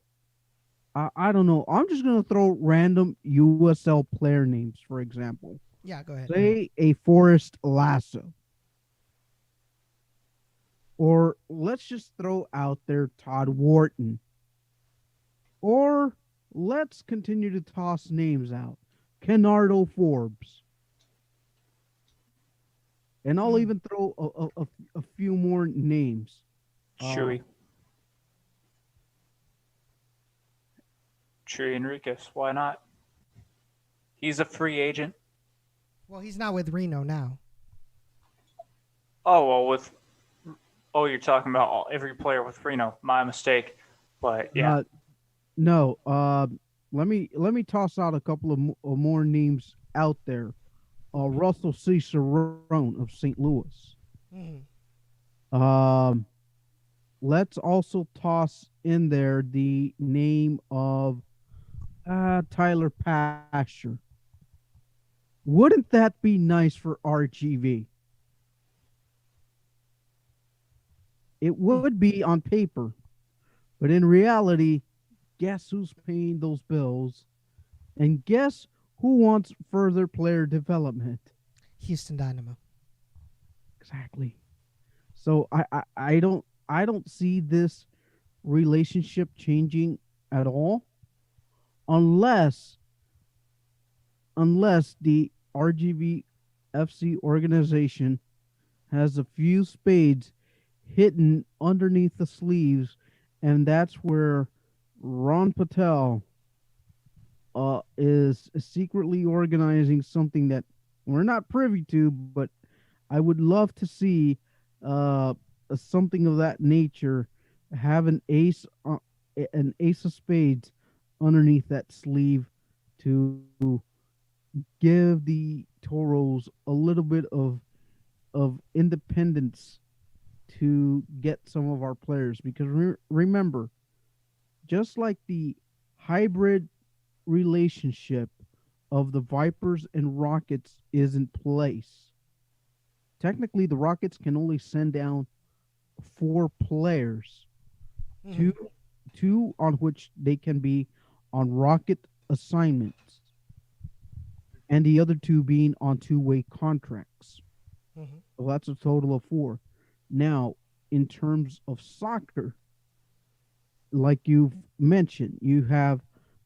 I don't know. I'm just going to throw random USL player names, for example. Yeah, go ahead. Say a Forrest Lasso. Or let's just throw out there Todd Wharton. Or let's continue to toss names out. Kennardo Forbes. And I'll even throw a few more names. Chewy Enriquez, why not? He's a free agent. Well, he's not with Reno now. You're talking about every player with Reno. My mistake. But yeah. No. Let me toss out a couple of more names out there. Russell C. Cerrone of St. Louis. Let's also toss in there the name of Tyler Pasher. Wouldn't that be nice for RGV? It would be on paper, but in reality, guess who's paying those bills? And guess who wants further player development? Houston Dynamo. Exactly. So I don't see this relationship changing at all unless the RGVFC organization has a few spades hidden underneath the sleeves, and that's where Ron Patel is secretly organizing something that we're not privy to, but I would love to see something of that nature, have an ace of spades underneath that sleeve to give the Toros a little bit of independence to get some of our players. Because remember, just like the hybrid relationship of the Vipers and Rockets is in place, technically the Rockets can only send down 4 players, two on which they can be on Rocket assignments, and the other 2 being on 2-way contracts. Well, that's a total of 4. Now, in terms of soccer, like you've mentioned, you have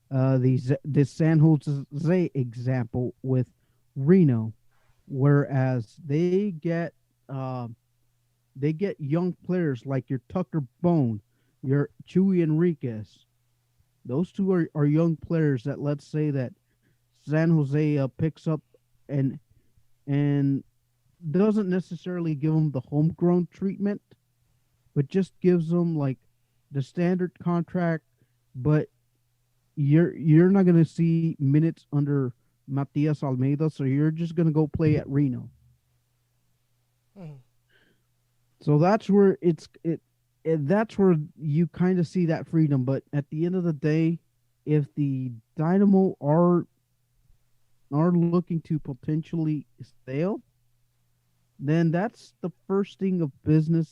the San Jose example with Reno, whereas uh, they get young players like your Tucker Bone, your Chuy Enriquez. Those two are young players that, let's say that San Jose picks up and and doesn't necessarily give them the homegrown treatment, but just gives them like the standard contract. But you're not going to see minutes under Matias Almeida, so you're just going to go play at Reno. Mhm. So that's where that's where you kind of see that freedom. But at the end of the day, if the Dynamo are looking to potentially fail, then that's the first thing of business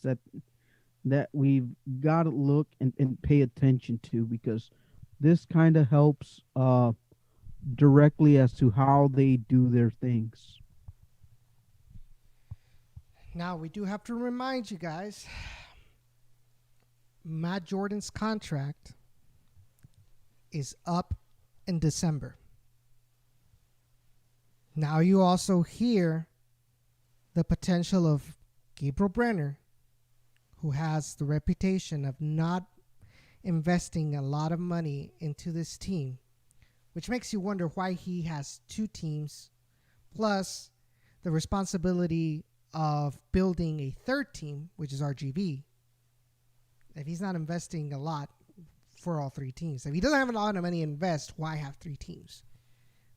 that we've got to look and pay attention to, because this kind of helps directly as to how they do their things. Now, we do have to remind you guys, Matt Jordan's contract is up in December. Now you also hear the potential of Gabriel Brenner, who has the reputation of not investing a lot of money into this team, which makes you wonder why he has 2 teams, plus the responsibility of building a 3rd team, which is RGV. If he's not investing a lot for all 3 teams, if he doesn't have a lot of money to invest, why have 3 teams?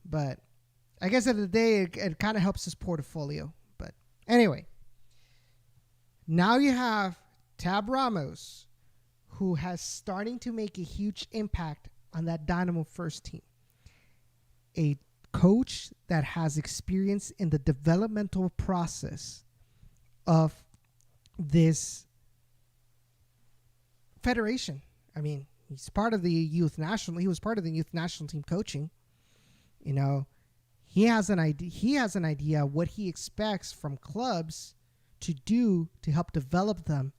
But I guess at the end of the day, it kind of helps his portfolio. But anyway, now you have Tab Ramos, who has starting to make a huge impact on that Dynamo first team. A coach that has experience in the developmental process of this federation. I mean, he's part of the youth national. He was part of the youth national team coaching. You know, he has an idea. He has an idea what he expects from clubs to do to help develop them,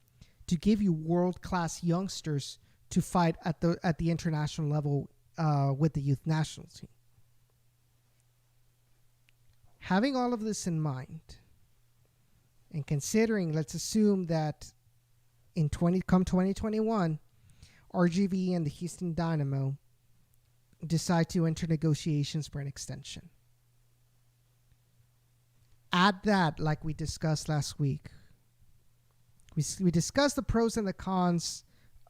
to give you world-class youngsters to fight at the international level with the youth national team. Having all of this in mind, and considering, let's assume that come 2021, RGV and the Houston Dynamo decide to enter negotiations for an extension. Add that, like we discussed last week, we discussed the pros and the cons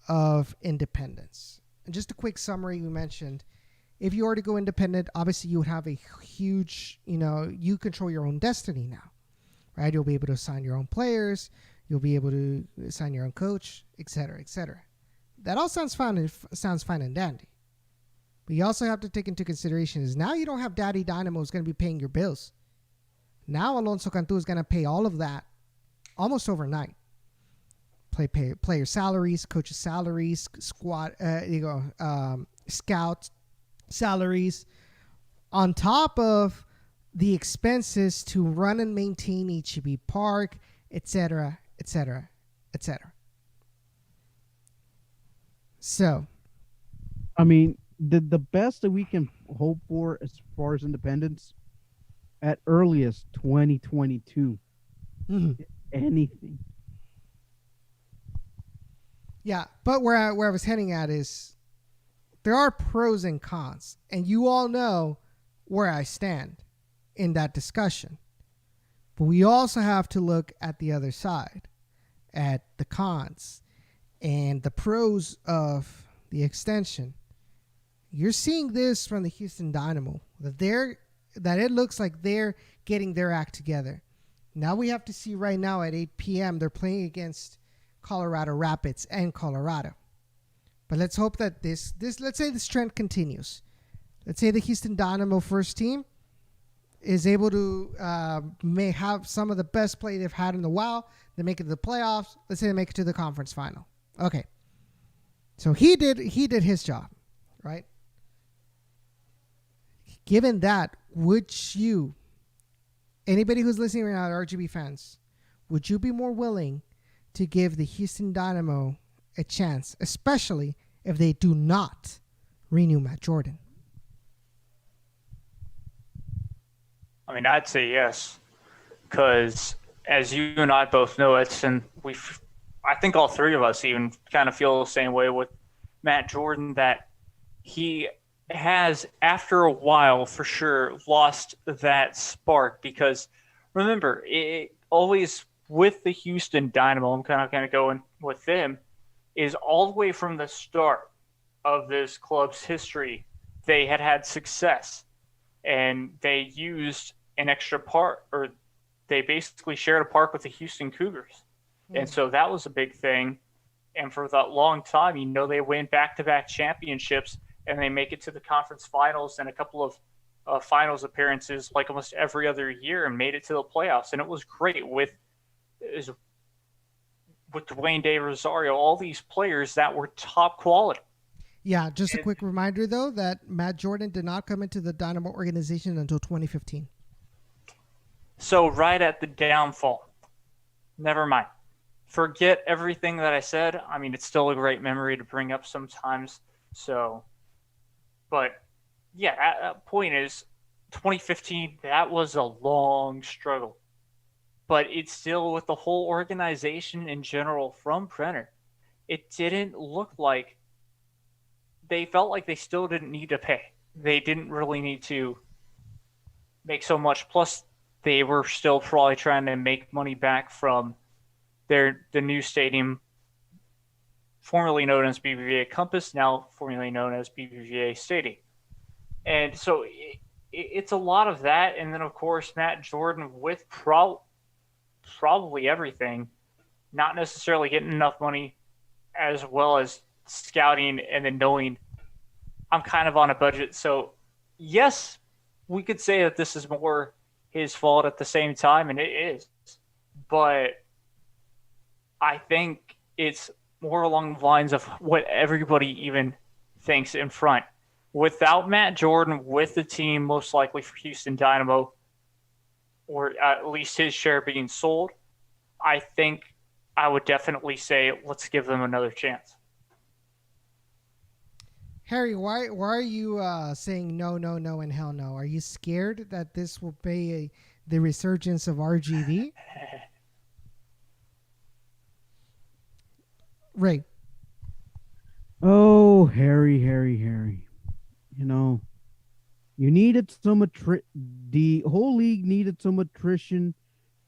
of independence. And just a quick summary, we mentioned, if you were to go independent, obviously you would have a huge, you control your own destiny now, right? You'll be able to assign your own players. You'll be able to assign your own coach, et cetera, et cetera. That all sounds fine and dandy. But you also have to take into consideration is now you don't have Daddy Dynamo who's going to be paying your bills. Now Alonso Cantu is going to pay all of that almost overnight. Player salaries, coaches salaries, squad, scout salaries, on top of the expenses to run and maintain HEB Park, etc., etc., etc. So, I mean, the best that we can hope for as far as independence, at earliest 2022, anything. Yeah, but where I was heading at is there are pros and cons, and you all know where I stand in that discussion. But we also have to look at the other side, at the cons and the pros of the extension. You're seeing this from the Houston Dynamo, that it looks like they're getting their act together. Now we have to see right now at 8 p.m. they're playing against Colorado Rapids and Colorado. But let's hope that let's say this trend continues. Let's say the Houston Dynamo first team is able to may have some of the best play they've had in a while. They make it to the playoffs. Let's say they make it to the conference final. Okay. So he did his job, right? Given that, would you, anybody who's listening right now, RGB fans, would you be more willing to give the Houston Dynamo a chance, especially if they do not renew Matt Jordan? I mean, I'd say yes, because as you and I both know, Edson, I think all three of us even kind of feel the same way with Matt Jordan, that he has, after a while, for sure, lost that spark. Because remember, it always with the Houston Dynamo, I'm kind of going with them, is all the way from the start of this club's history, they had success, and they used an extra park, or they basically shared a park with the Houston Cougars. And so that was a big thing. And for that long time, they win back-to-back championships, and they make it to the conference finals and a couple of finals appearances like almost every other year, and made it to the playoffs. And it was great with Dwayne De Rosario, all these players that were top quality. Yeah, just a quick reminder, though, that Matt Jordan did not come into the Dynamo organization until 2015. So right at the downfall. Never mind. Forget everything that I said. I mean, it's still a great memory to bring up sometimes. So, but yeah, point is, 2015, that was a long struggle. But it's still, with the whole organization in general from Brenner, it didn't look like, they felt like they still didn't need to pay. They didn't really need to make so much. Plus, they were still probably trying to make money back from the new stadium, formerly known as BBVA Compass, now formerly known as BBVA Stadium. And so it's a lot of that. And then, of course, Matt Jordan with probably everything, not necessarily getting enough money, as well as scouting and then knowing I'm kind of on a budget. So, yes, we could say that this is more his fault at the same time, and it is. But I think it's more along the lines of what everybody even thinks in front. Without Matt Jordan with the team, most likely for Houston Dynamo, or at least his share being sold, I think I would definitely say let's give them another chance. Harry, why are you saying no, and hell no? Are you scared that this will be the resurgence of RGV? Ray. Oh, Harry. You needed some the whole league needed some attrition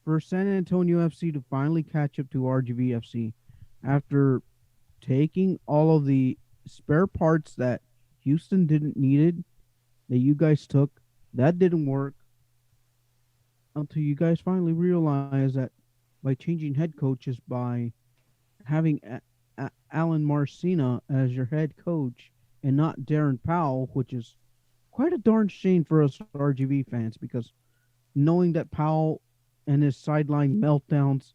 for San Antonio FC to finally catch up to RGVFC after taking all of the spare parts that Houston didn't needed, that you guys took. That didn't work until you guys finally realized that by changing head coaches, by having Alan Marcina as your head coach and not Darren Powell, which is quite a darn shame for us RGV fans, because knowing that Powell and his sideline meltdowns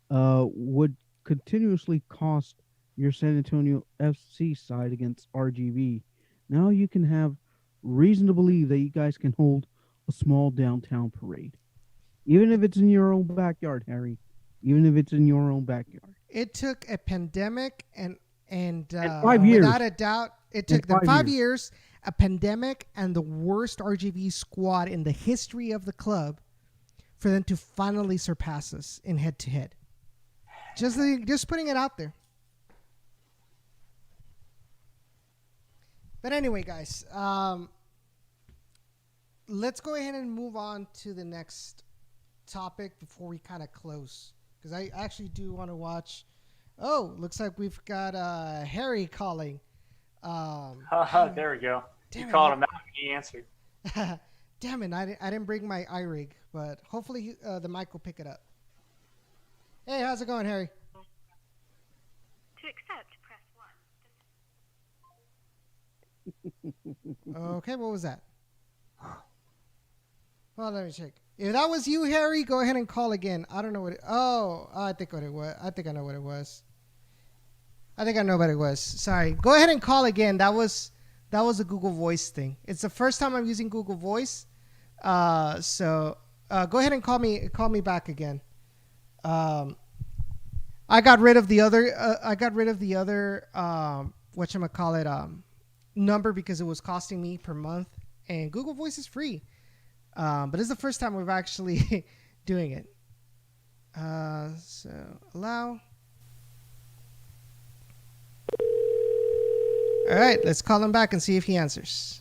would continuously cost your San Antonio FC side against RGV, now you can have reason to believe that you guys can hold a small downtown parade. Even if it's in your own backyard, Harry. Even if it's in your own backyard. It took a pandemic and 5 years. Without a doubt, it took them 5 years, a pandemic, and the worst RGV squad in the history of the club for them to finally surpass us in head-to-head. Just putting it out there. But anyway, guys, let's go ahead and move on to the next topic before we kind of close. Because I actually do want to watch. Oh, looks like we've got Harry calling. There we go. You called him out and he answered. Damn it, I didn't bring my iRig, but hopefully the mic will pick it up. Hey, how's it going, Harry? To accept, press 1. Okay, what was that? Well, let me check. If that was you, Harry, go ahead and call again. I don't know what I think what it was. I think I know what it was. I think I know what it was. Sorry. Go ahead and call again. That was a Google Voice thing. It's the first time I'm using Google Voice. So go ahead and call me back again. I got rid of the other. Whatchamacallit, number because it was costing me per month. And Google Voice is free, but it's the first time we've actually doing it. So allow. All right, let's call him back and see if he answers.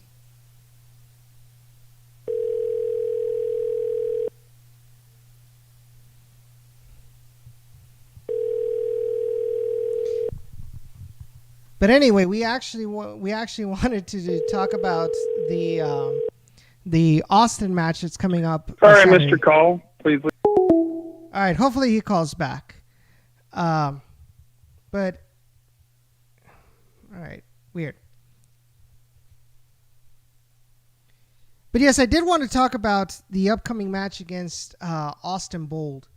But anyway, we actually wanted to talk about the Austin match that's coming up. Sorry, I missed your call. Please leave. All right, hopefully he calls back. But all right, weird. But yes, I did want to talk about the upcoming match against Austin Bold.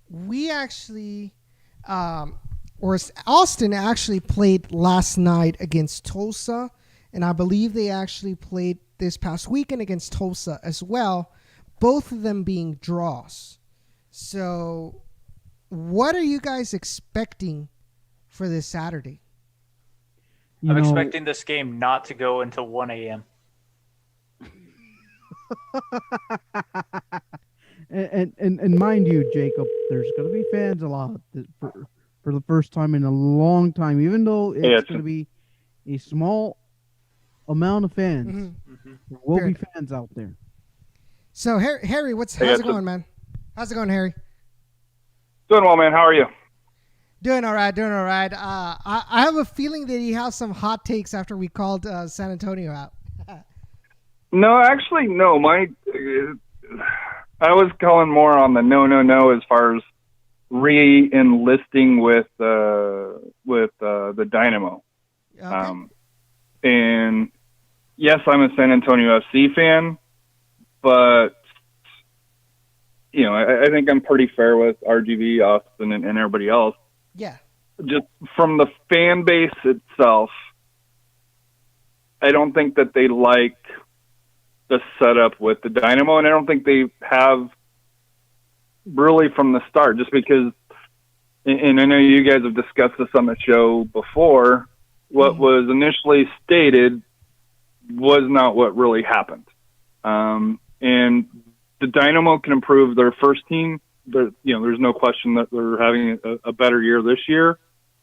We actually, Austin actually played last night against Tulsa, and I believe they actually played this past weekend against Tulsa as well, both of them being draws. So what are you guys expecting for this Saturday? I'm expecting this game not to go until 1 a.m. and mind you, Jacob, there's going to be fans a lot for the first time in a long time, even though it's going to be a small amount of fans. Mm-hmm. There will be fans out there. So, Harry, how's it going, man? How's it going, Harry? Doing well, man. How are you? Doing all right. I have a feeling that you have some hot takes after we called San Antonio out. No, actually, no. I was calling more on the no as far as re-enlisting with the Dynamo. Okay. And yes, I'm a San Antonio FC fan, but I think I'm pretty fair with RGV, Austin, and everybody else. Yeah. Just from the fan base itself, I don't think that they like the setup with the Dynamo, and I don't think they have really from the start, just because, and I know you guys have discussed this on the show before, what was initially stated was not what really happened. And the Dynamo can improve their first team. There's no question that they're having a better year this year.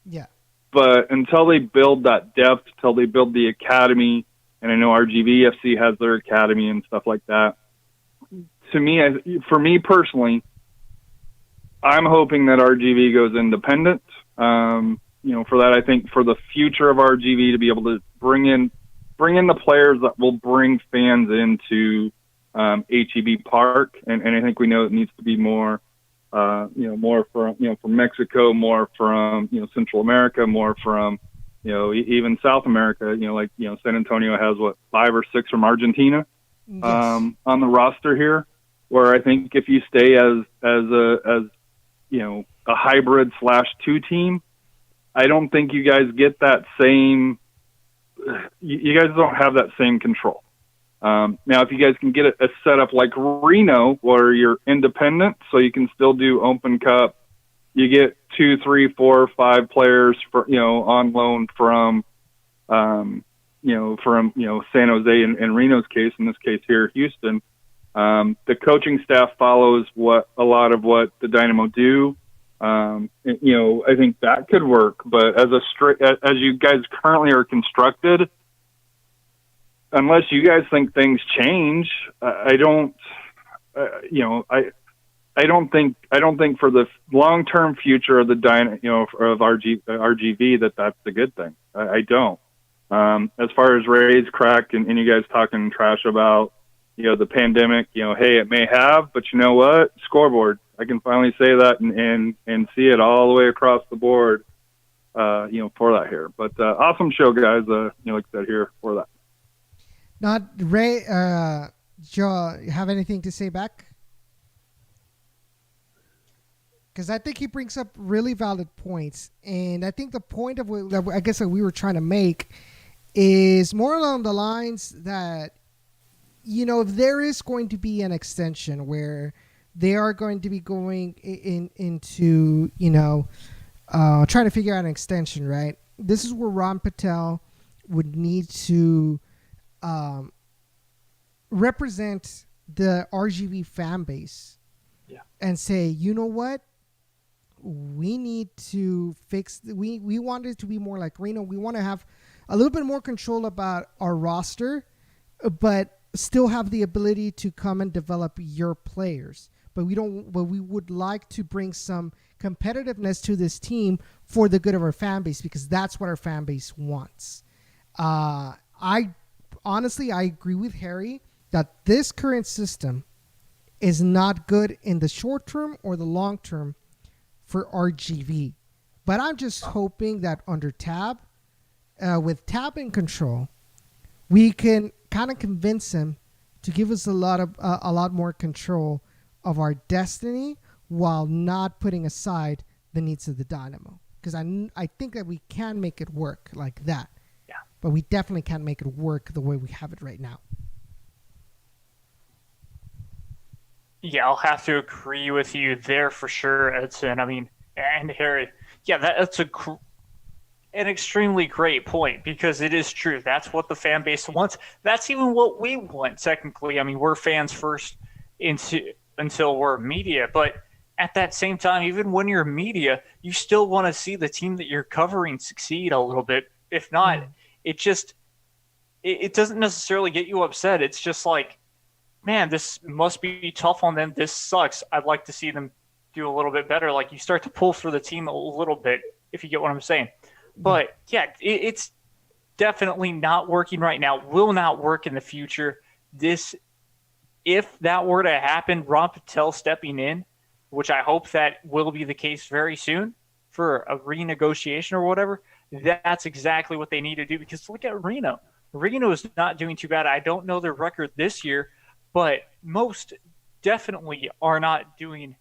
Yeah. But until they build that depth, until they build the academy, and I know RGVFC has their academy and stuff like that. To me, for me personally, I'm hoping that RGV goes independent. For that, I think for the future of RGV to be able to bring in the players that will bring fans into HEB Park, and I think we know it needs to be more, more from Mexico, more from Central America, more from even South America. San Antonio has 5 or 6 from Argentina on the roster here. Where I think if you stay as a hybrid /2 team, I don't think you guys get that same. You guys don't have that same control. Now, if you guys can get a setup like Reno, where you're independent, so you can still do Open Cup, you get 2, 3, 4, 5 players on loan from San Jose in Reno's case. In this case here, Houston. The coaching staff follows a lot of what the Dynamo do. I think that could work, but as you guys currently are constructed, unless you guys think things change, I don't think for the long-term future of the of RGV that's a good thing. I don't. As far as Ray's crack and you guys talking trash about the pandemic, hey, it may have, but you know what? Scoreboard. I can finally say that and see it all the way across the board, for that here. But awesome show, guys. Like I said here for that. Not Ray. Joe, you have anything to say back? Because I think he brings up really valid points, and I think the point of that we were trying to make is more along the lines that if there is going to be an extension where they are going to be going into, trying to figure out an extension, right? This is where Ron Patel would need to represent the RGV fan base and say, you know what? We need to fix. We want it to be more like Reno. We want to have a little bit more control about our roster, but still have the ability to come and develop your players. But we don't. But we would like to bring some competitiveness to this team for the good of our fan base, because that's what our fan base wants. I agree with Harry that this current system is not good in the short term or the long term for RGV. But I'm just hoping that under Tab, with Tab in control, we can kind of convince him to give us a lot more control of our destiny while not putting aside the needs of the Dynamo. Because I think that we can make it work like that. Yeah. But we definitely can't make it work the way we have it right now. Yeah, I'll have to agree with you there for sure, Edson. I mean, and Harry. Yeah, that's an extremely great point, because it is true. That's what the fan base wants. That's even what we want, technically. I mean, we're fans first until we're media. But at that same time, even when you're media, you still want to see the team that you're covering succeed a little bit. If not, it doesn't necessarily get you upset. It's just like, man, this must be tough on them. This sucks. I'd like to see them do a little bit better. Like, you start to pull for the team a little bit, if you get what I'm saying. But yeah, it's definitely not working right now. Will not work in the future. If that were to happen, Ron Patel stepping in, which I hope that will be the case very soon for a renegotiation or whatever, that's exactly what they need to do. Because look at Reno. Reno is not doing too bad. I don't know their record this year, but most definitely are not losing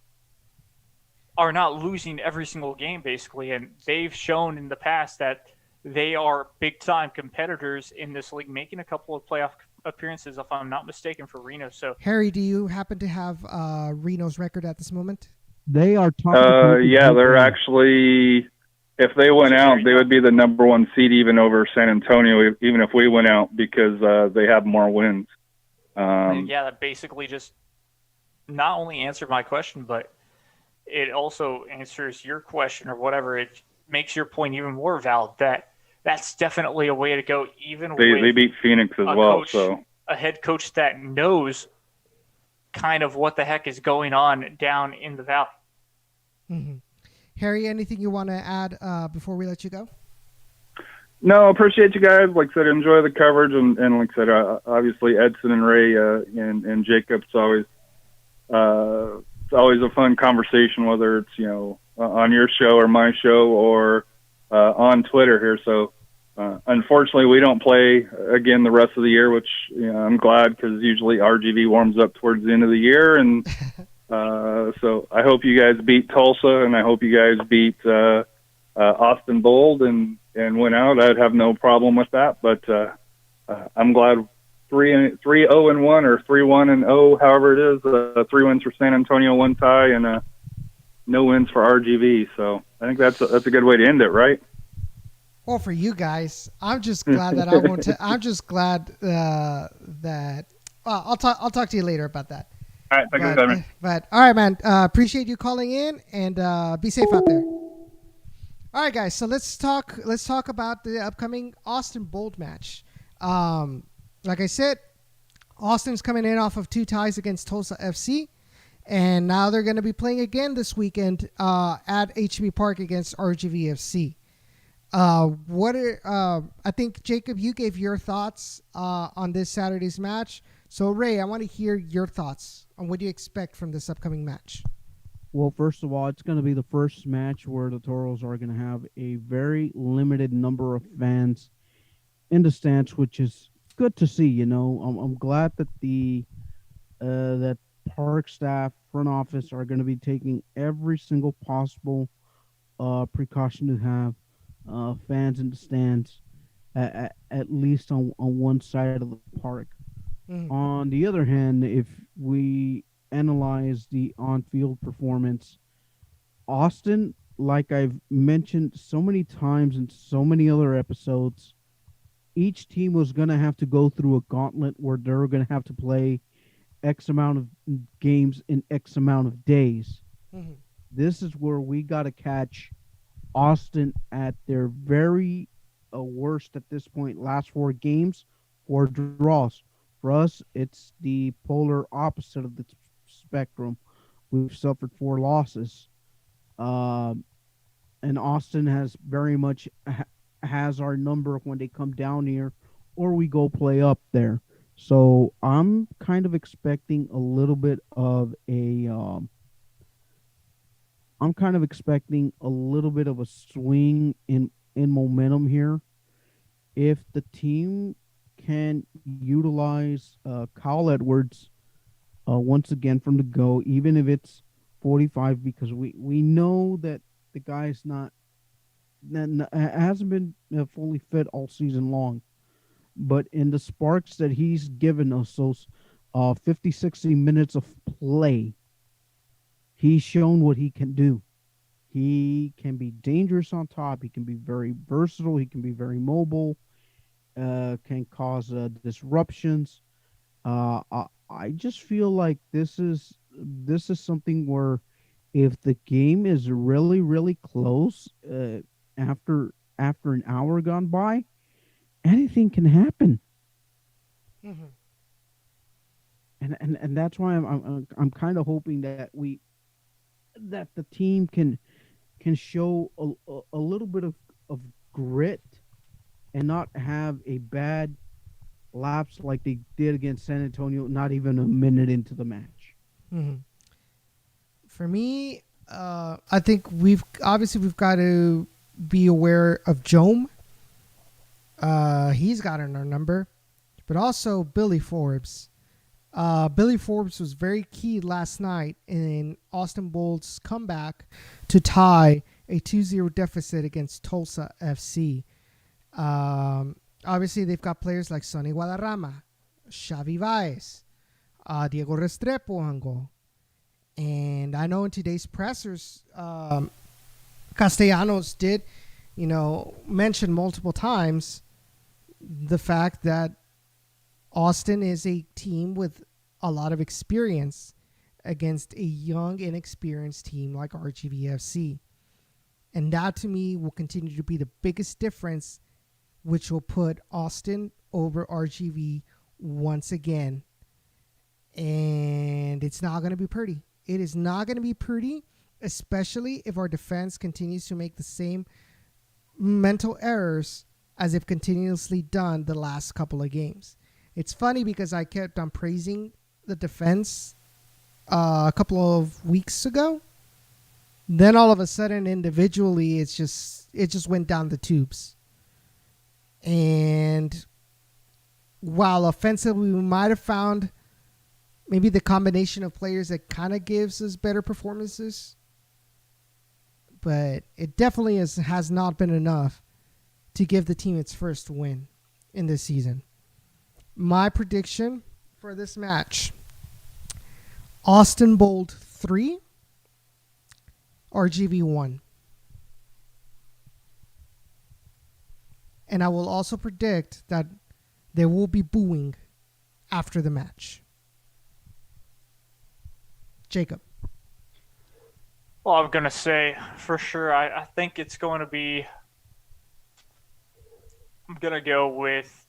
every single game, basically. And they've shown in the past that they are big-time competitors in this league, making a couple of playoff appearances, if I'm not mistaken, for Reno. So, Harry, do you happen to have Reno's record at this moment? They are yeah, they're actually, if they went out, they would be the number one seed even over San Antonio, even if we went out, because they have more wins. Yeah, that basically just not only answered my question, but it also answers your question or whatever. It makes your point even more valid. That's definitely a way to go. Even they beat Phoenix as well, so a head coach that knows kind of what the heck is going on down in the valley. Mm-hmm. Harry, anything you want to add before we let you go? No, appreciate you guys. Like I said, enjoy the coverage, and like I said, obviously Edson and Ray and Jacob. It's always a fun conversation, whether it's on your show or my show or on Twitter here. So unfortunately, we don't play again the rest of the year, which I'm glad, because usually RGV warms up towards the end of the year, and so I hope you guys beat Tulsa, and I hope you guys beat Austin Bold and went out. I'd have no problem with that, but I'm glad 3-0-1 or 3-1-0, however it is. 3 wins for San Antonio, 1 tie, and no wins for RGV. So I think that's a good way to end it, right? Well, for you guys, I'm just glad that I won't. I'm just glad that. Well, I'll talk to you later about that. All right, thank you, man. But all right, man. Appreciate you calling in, and be safe out there. All right, guys. So let's talk about the upcoming Austin Bold match. Like I said, Austin's coming in off of 2 ties against Tulsa FC, and now they're going to be playing again this weekend at HB Park against RGVFC. I think, Jacob, you gave your thoughts on this Saturday's match. So, Ray, I want to hear your thoughts on what you expect from this upcoming match. Well, first of all, it's going to be the first match where the Toros are going to have a very limited number of fans in the stands, which is good to see. I'm glad that that park staff, front office are going to be taking every single possible precaution to have fans in the stands, at least on one side of the park. On the other hand, if we analyze the on-field performance, Austin, like I've mentioned so many times in so many other episodes, each team was going to have to go through a gauntlet where they're going to have to play X amount of games in X amount of days. Mm-hmm. This is where we got to catch Austin at their very worst at this point. Last 4 games, 4 draws. For us, it's the polar opposite of the spectrum. We've suffered 4 losses. And Austin has very much has our number when they come down here or we go play up there. So I'm kind of expecting a little bit of a swing in momentum here. If the team can utilize Kyle Edwards once again from the go, even if it's 45, because we know that the guy's hasn't been fully fit all season long. But in the sparks that he's given us, those 50, 60 minutes of play, he's shown what he can do. He can be dangerous on top. He can be very versatile. He can be very mobile. Can cause disruptions. I just feel like this is something where if the game is really, really close after an hour gone by, anything can happen. Mm-hmm. And that's why I'm kind of hoping that the team can show a little bit of grit and not have a bad lapse like they did against San Antonio, not even a minute into the match. Mm-hmm. For me, I think we've got to be aware of Jome. He's got our number, but also Billy Forbes. Billy Forbes was very key last night in Austin Bold's comeback to tie a 2-0 deficit against Tulsa FC. Obviously, they've got players like Sonny Guadarrama, Xavi Baez, Diego Restrepo on goal. And I know in today's pressers, Castellanos did, mention multiple times the fact that Austin is a team with a lot of experience against a young, inexperienced team like RGVFC. And that, to me, will continue to be the biggest difference, which will put Austin over RGV once again. And it's not going to be pretty. It is not going to be pretty, especially if our defense continues to make the same mental errors as they've continuously done the last couple of games. It's funny because I kept on praising the defense a couple of weeks ago. Then all of a sudden, individually, it just went down the tubes. And while offensively we might have found maybe the combination of players that kind of gives us better performances, but it definitely has not been enough to give the team its first win in this season. My prediction for this match: Austin Bold 3, RGV 1. And I will also predict that there will be booing after the match. Jacob. Well, I'm going to say for sure, I think it's going to be, I'm going to go with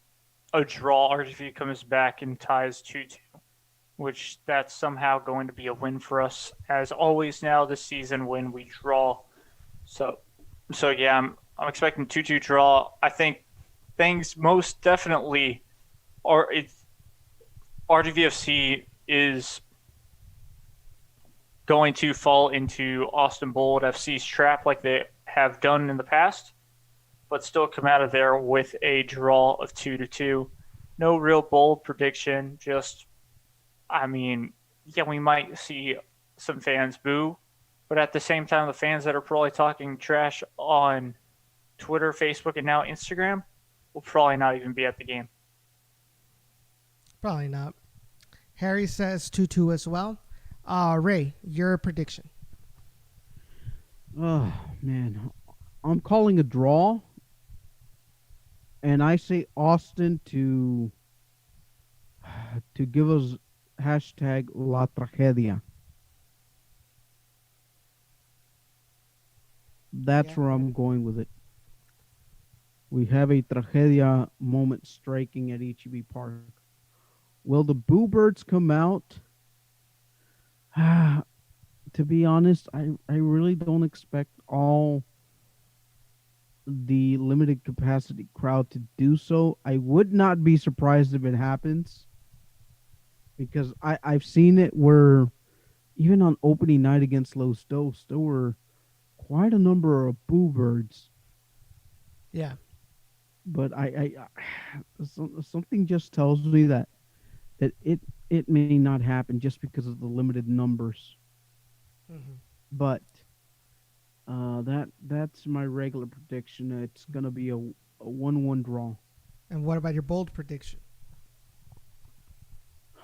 a draw. RGV comes back and ties 2-2, which that's somehow going to be a win for us, as always now this season when we draw. So yeah, I'm expecting 2-2 draw. I think things most definitely are. RGVFC is going to fall into Austin Bold FC's trap like they have done in the past, but still come out of there with a draw of 2-2. No real bold prediction. Just, we might see some fans boo, but at the same time, the fans that are probably talking trash on Twitter, Facebook, and now Instagram will probably not even be at the game. Probably not. Harry says 2-2 as well. Ray, your prediction. Oh, man. I'm calling a draw. And I say Austin to give us hashtag La Tragedia. That's where I'm going with it. We have a tragedia moment striking at HEB Park. Will the Boo Birds come out? To be honest, I really don't expect all the limited capacity crowd to do so. I would not be surprised if it happens, because I've seen it where even on opening night against Los Dos, there were quite a number of Boo Birds. Yeah. But I something just tells me that it may not happen just because of the limited numbers. Mm-hmm. But that's my regular prediction. It's gonna be a 1-1 draw. And what about your bold prediction?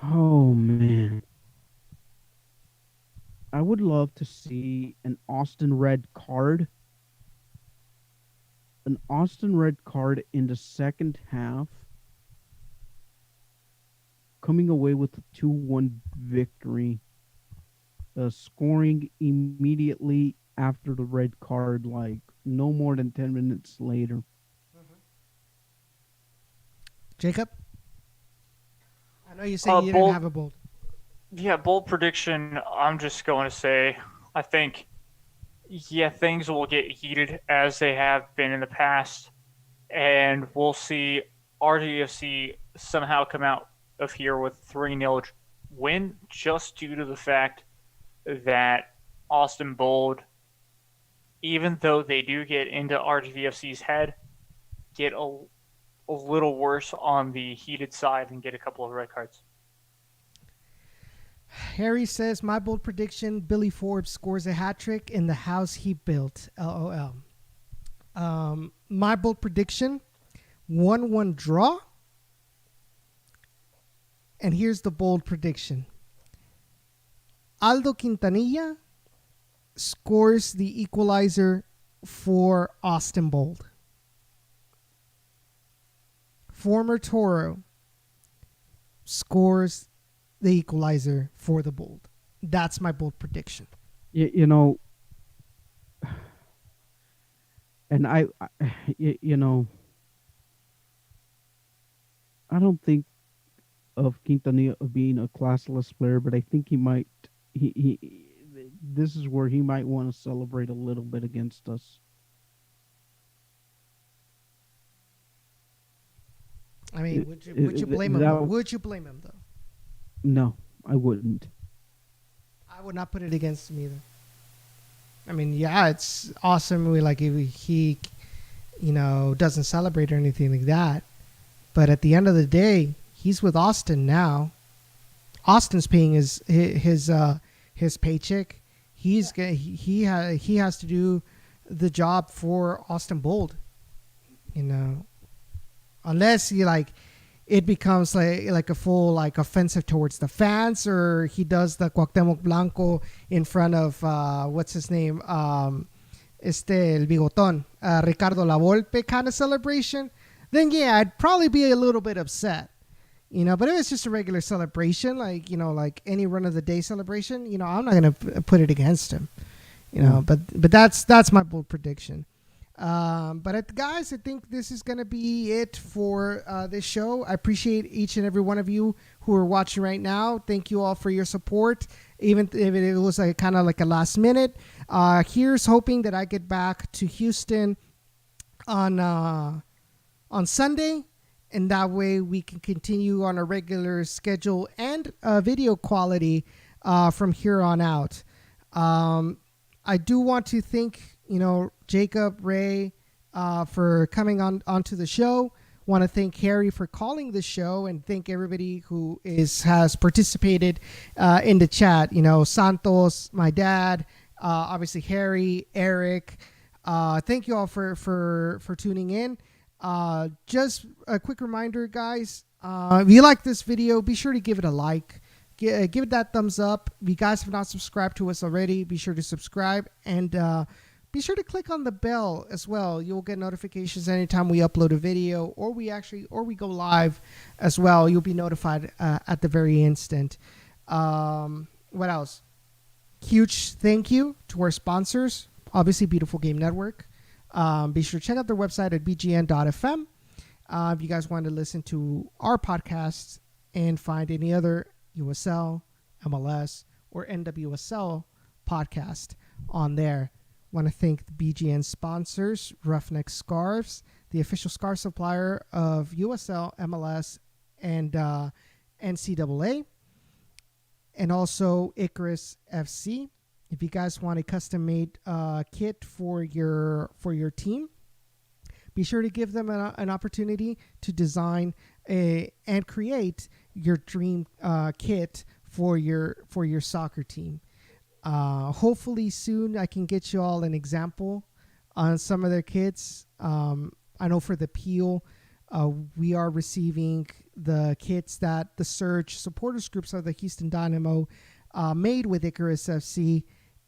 Oh man, I would love to see an Austin red card. An Austin red card in the second half, coming away with a 2-1 victory, scoring immediately after the red card, like no more than 10 minutes later. Mm-hmm. Jacob? I know you said you didn't have a bold. Yeah, bold prediction. I'm just going to say, I think, things will get heated as they have been in the past, and we'll see RGVFC somehow come out of here with 3-0 win, just due to the fact that Austin Bold, even though they do get into RGVFC's head, get a little worse on the heated side and get a couple of red cards. Harry says, my bold prediction, Billy Forbes scores a hat trick in the house he built. LOL. My bold prediction, 1-1 draw. And here's the bold prediction. Aldo Quintanilla scores the equalizer for Austin Bold. Former Toro scores the equalizer for the Bold. That's my bold prediction. You know, and I don't think of Quintanilla being a classless player, but I think he might. This is where he might want to celebrate a little bit against us. I mean, would you blame him? Would you blame him though? No, I wouldn't. I would not put it against him either. I mean, yeah, it's awesome. If he, doesn't celebrate or anything like that. But at the end of the day, he's with Austin now. Austin's paying his paycheck. He has to do the job for Austin Bold. Unless it becomes like a full offensive towards the fans, or he does the Cuauhtémoc Blanco in front of what's his name, el bigotón, Ricardo Lavolpe kind of celebration. Then yeah, I'd probably be a little bit upset, But if it's just a regular celebration, like any run of the day celebration, I'm not gonna put it against him, But that's my bold prediction. But guys, I think this is going to be it for this show. I appreciate each and every one of you who are watching right now. Thank you all for your support, even if it was kind of like a last minute. Here's hoping that I get back to Houston on Sunday, and that way we can continue on a regular schedule and video quality from here on out. I do want to thank Jacob, Ray, for coming onto the show. Want to thank Harry for calling the show, and thank everybody who has participated in the chat. Santos, my dad, obviously Harry, Eric. Thank you all for tuning in. Just a quick reminder, guys. If you like this video, be sure to give it a like. Give it that thumbs up. If you guys have not subscribed to us already, be sure to subscribe. And be sure to click on the bell as well. You'll get notifications anytime we upload a video or we go live as well. You'll be notified at the very instant. What else? Huge thank you to our sponsors, obviously Beautiful Game Network. Be sure to check out their website at bgn.fm. If you guys want to listen to our podcasts and find any other USL, MLS, or NWSL podcast on there. Want to thank the BGN sponsors, Roughneck Scarves, the official scarf supplier of USL, MLS, and NCAA, and also Icarus FC. If you guys want a custom-made kit for your team, be sure to give them an opportunity to design and create your dream kit for your soccer team. Hopefully soon I can get you all an example on some of their kits. I know for the Peel, we are receiving the kits that the Surge supporters groups of the Houston Dynamo made with Icarus FC.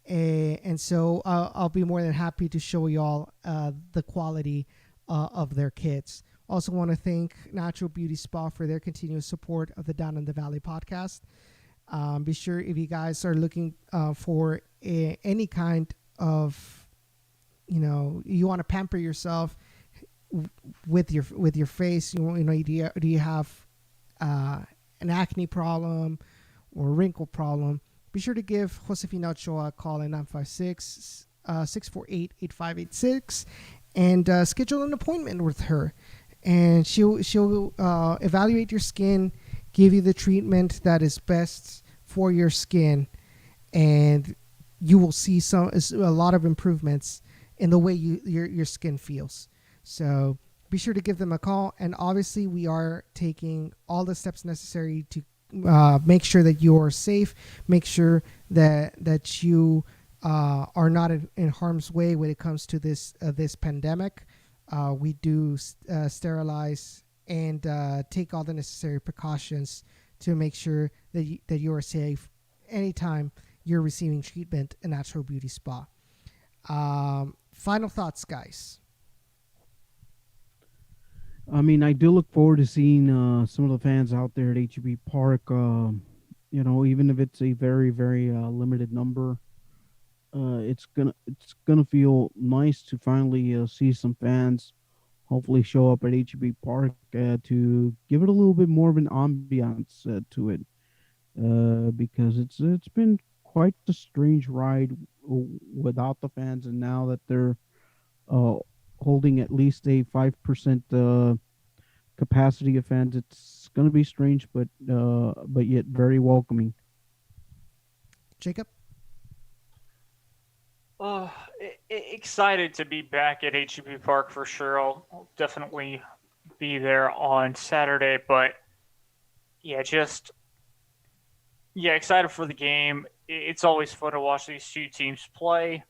And so I'll be more than happy to show you all the quality of their kits. Also want to thank Natural Beauty Spa for their continuous support of the Down in the Valley podcast. Be sure if you guys are looking for any kind of, you want to pamper yourself with your face. Do you have an acne problem or a wrinkle problem? Be sure to give Josefina Ochoa a call at 956-648-8586 and schedule an appointment with her. And she'll evaluate your skin, give you the treatment that is best for your skin, and you will see a lot of improvements in the way your skin feels. So be sure to give them a call. And obviously, we are taking all the steps necessary to make sure that you are safe. Make sure that you are not in harm's way when it comes to this pandemic. We do sterilize and take all the necessary precautions to make sure that you are safe anytime you're receiving treatment in Natural Beauty Spa. Final thoughts, guys. I mean, I do look forward to seeing some of the fans out there at HEB Park. Even if it's a very, very limited number, it's gonna feel nice to finally see some fans hopefully show up at HEB Park to give it a little bit more of an ambiance to it, because it's been quite a strange ride without the fans, and now that they're holding at least a 5% capacity of fans, it's going to be strange, but yet very welcoming. Jacob? Excited to be back at HEB Park for sure. I'll definitely be there on Saturday, but excited for the game. It's always fun to watch these two teams play.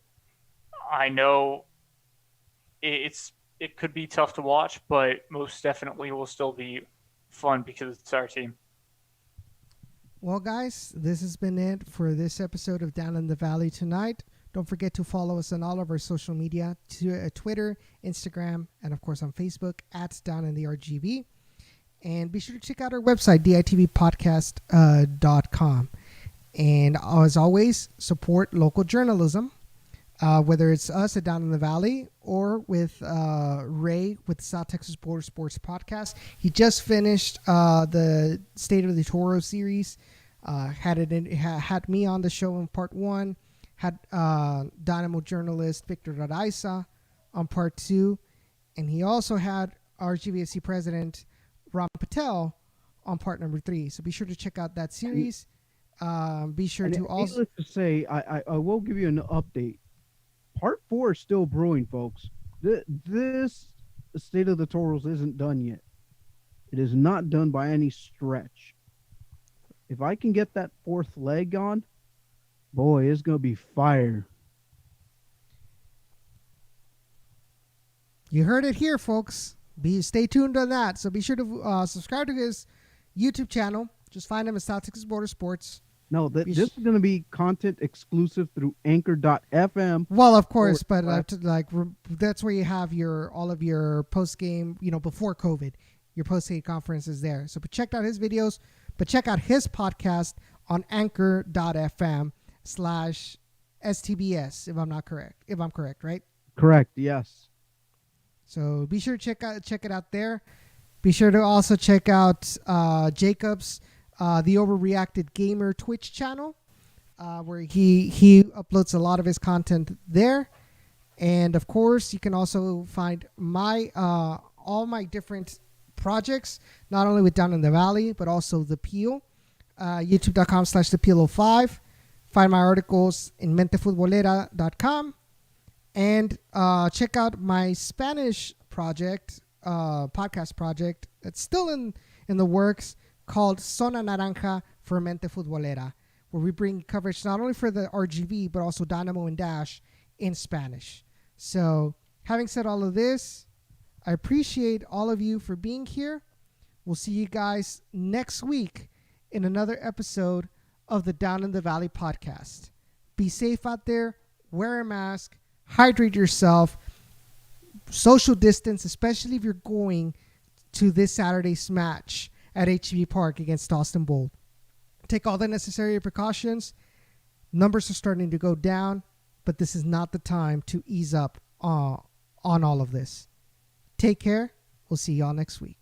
I know it could be tough to watch, but most definitely will still be fun because it's our team. Well, guys, this has been it for this episode of Down in the Valley tonight. Don't forget to follow us on all of our social media, Twitter, Instagram, and of course on Facebook at Down in the RGV. And be sure to check out our website, ditvpodcast.com. And as always, support local journalism, whether it's us at Down in the Valley or with Ray with South Texas Border Sports Podcast. He just finished the State of the Toros series. Had me on the show in part 1. Had Dynamo journalist Victor Radaisa on part 2. And he also had RGVFC president Ram Patel on part number 3. So be sure to check out that series. Be sure to also... Needless to say, I will give you an update. Part 4 is still brewing, folks. This State of the Toros isn't done yet. It is not done by any stretch. If I can get that 4th leg on, boy, it's going to be fire. You heard it here, folks. Stay tuned on that. So be sure to subscribe to his YouTube channel. Just find him at South Texas Border Sports. No, this is going to be content exclusive through Anchor.fm. Well, of course, but that's where you have all of your post game. Before COVID, your post game conferences there. So, but check out his videos. But check out his podcast on Anchor.fm/STBS. If I'm correct, right? Correct. Yes. So be sure to check it out there. Be sure to also check out Jacob's The Overreacted Gamer Twitch channel, where he uploads a lot of his content there. And of course, you can also find my all my different projects, not only with Down in the Valley, but also The Peel, youtube.com/thepeel05. Find my articles in mentefutbolera.com. And check out my Spanish project, podcast project that's still in the works, called Zona Naranja for Mente Futbolera, where we bring coverage not only for the RGV, but also Dynamo and Dash in Spanish. So having said all of this, I appreciate all of you for being here. We'll see you guys next week in another episode of the Down in the Valley podcast. Be safe out there. Wear a mask. Hydrate yourself. Social distance, especially if you're going to this Saturday's match at HEB Park against Austin Bold. Take all the necessary precautions. Numbers are starting to go down, but this is not the time to ease up on all of this. Take care. We'll see y'all next week.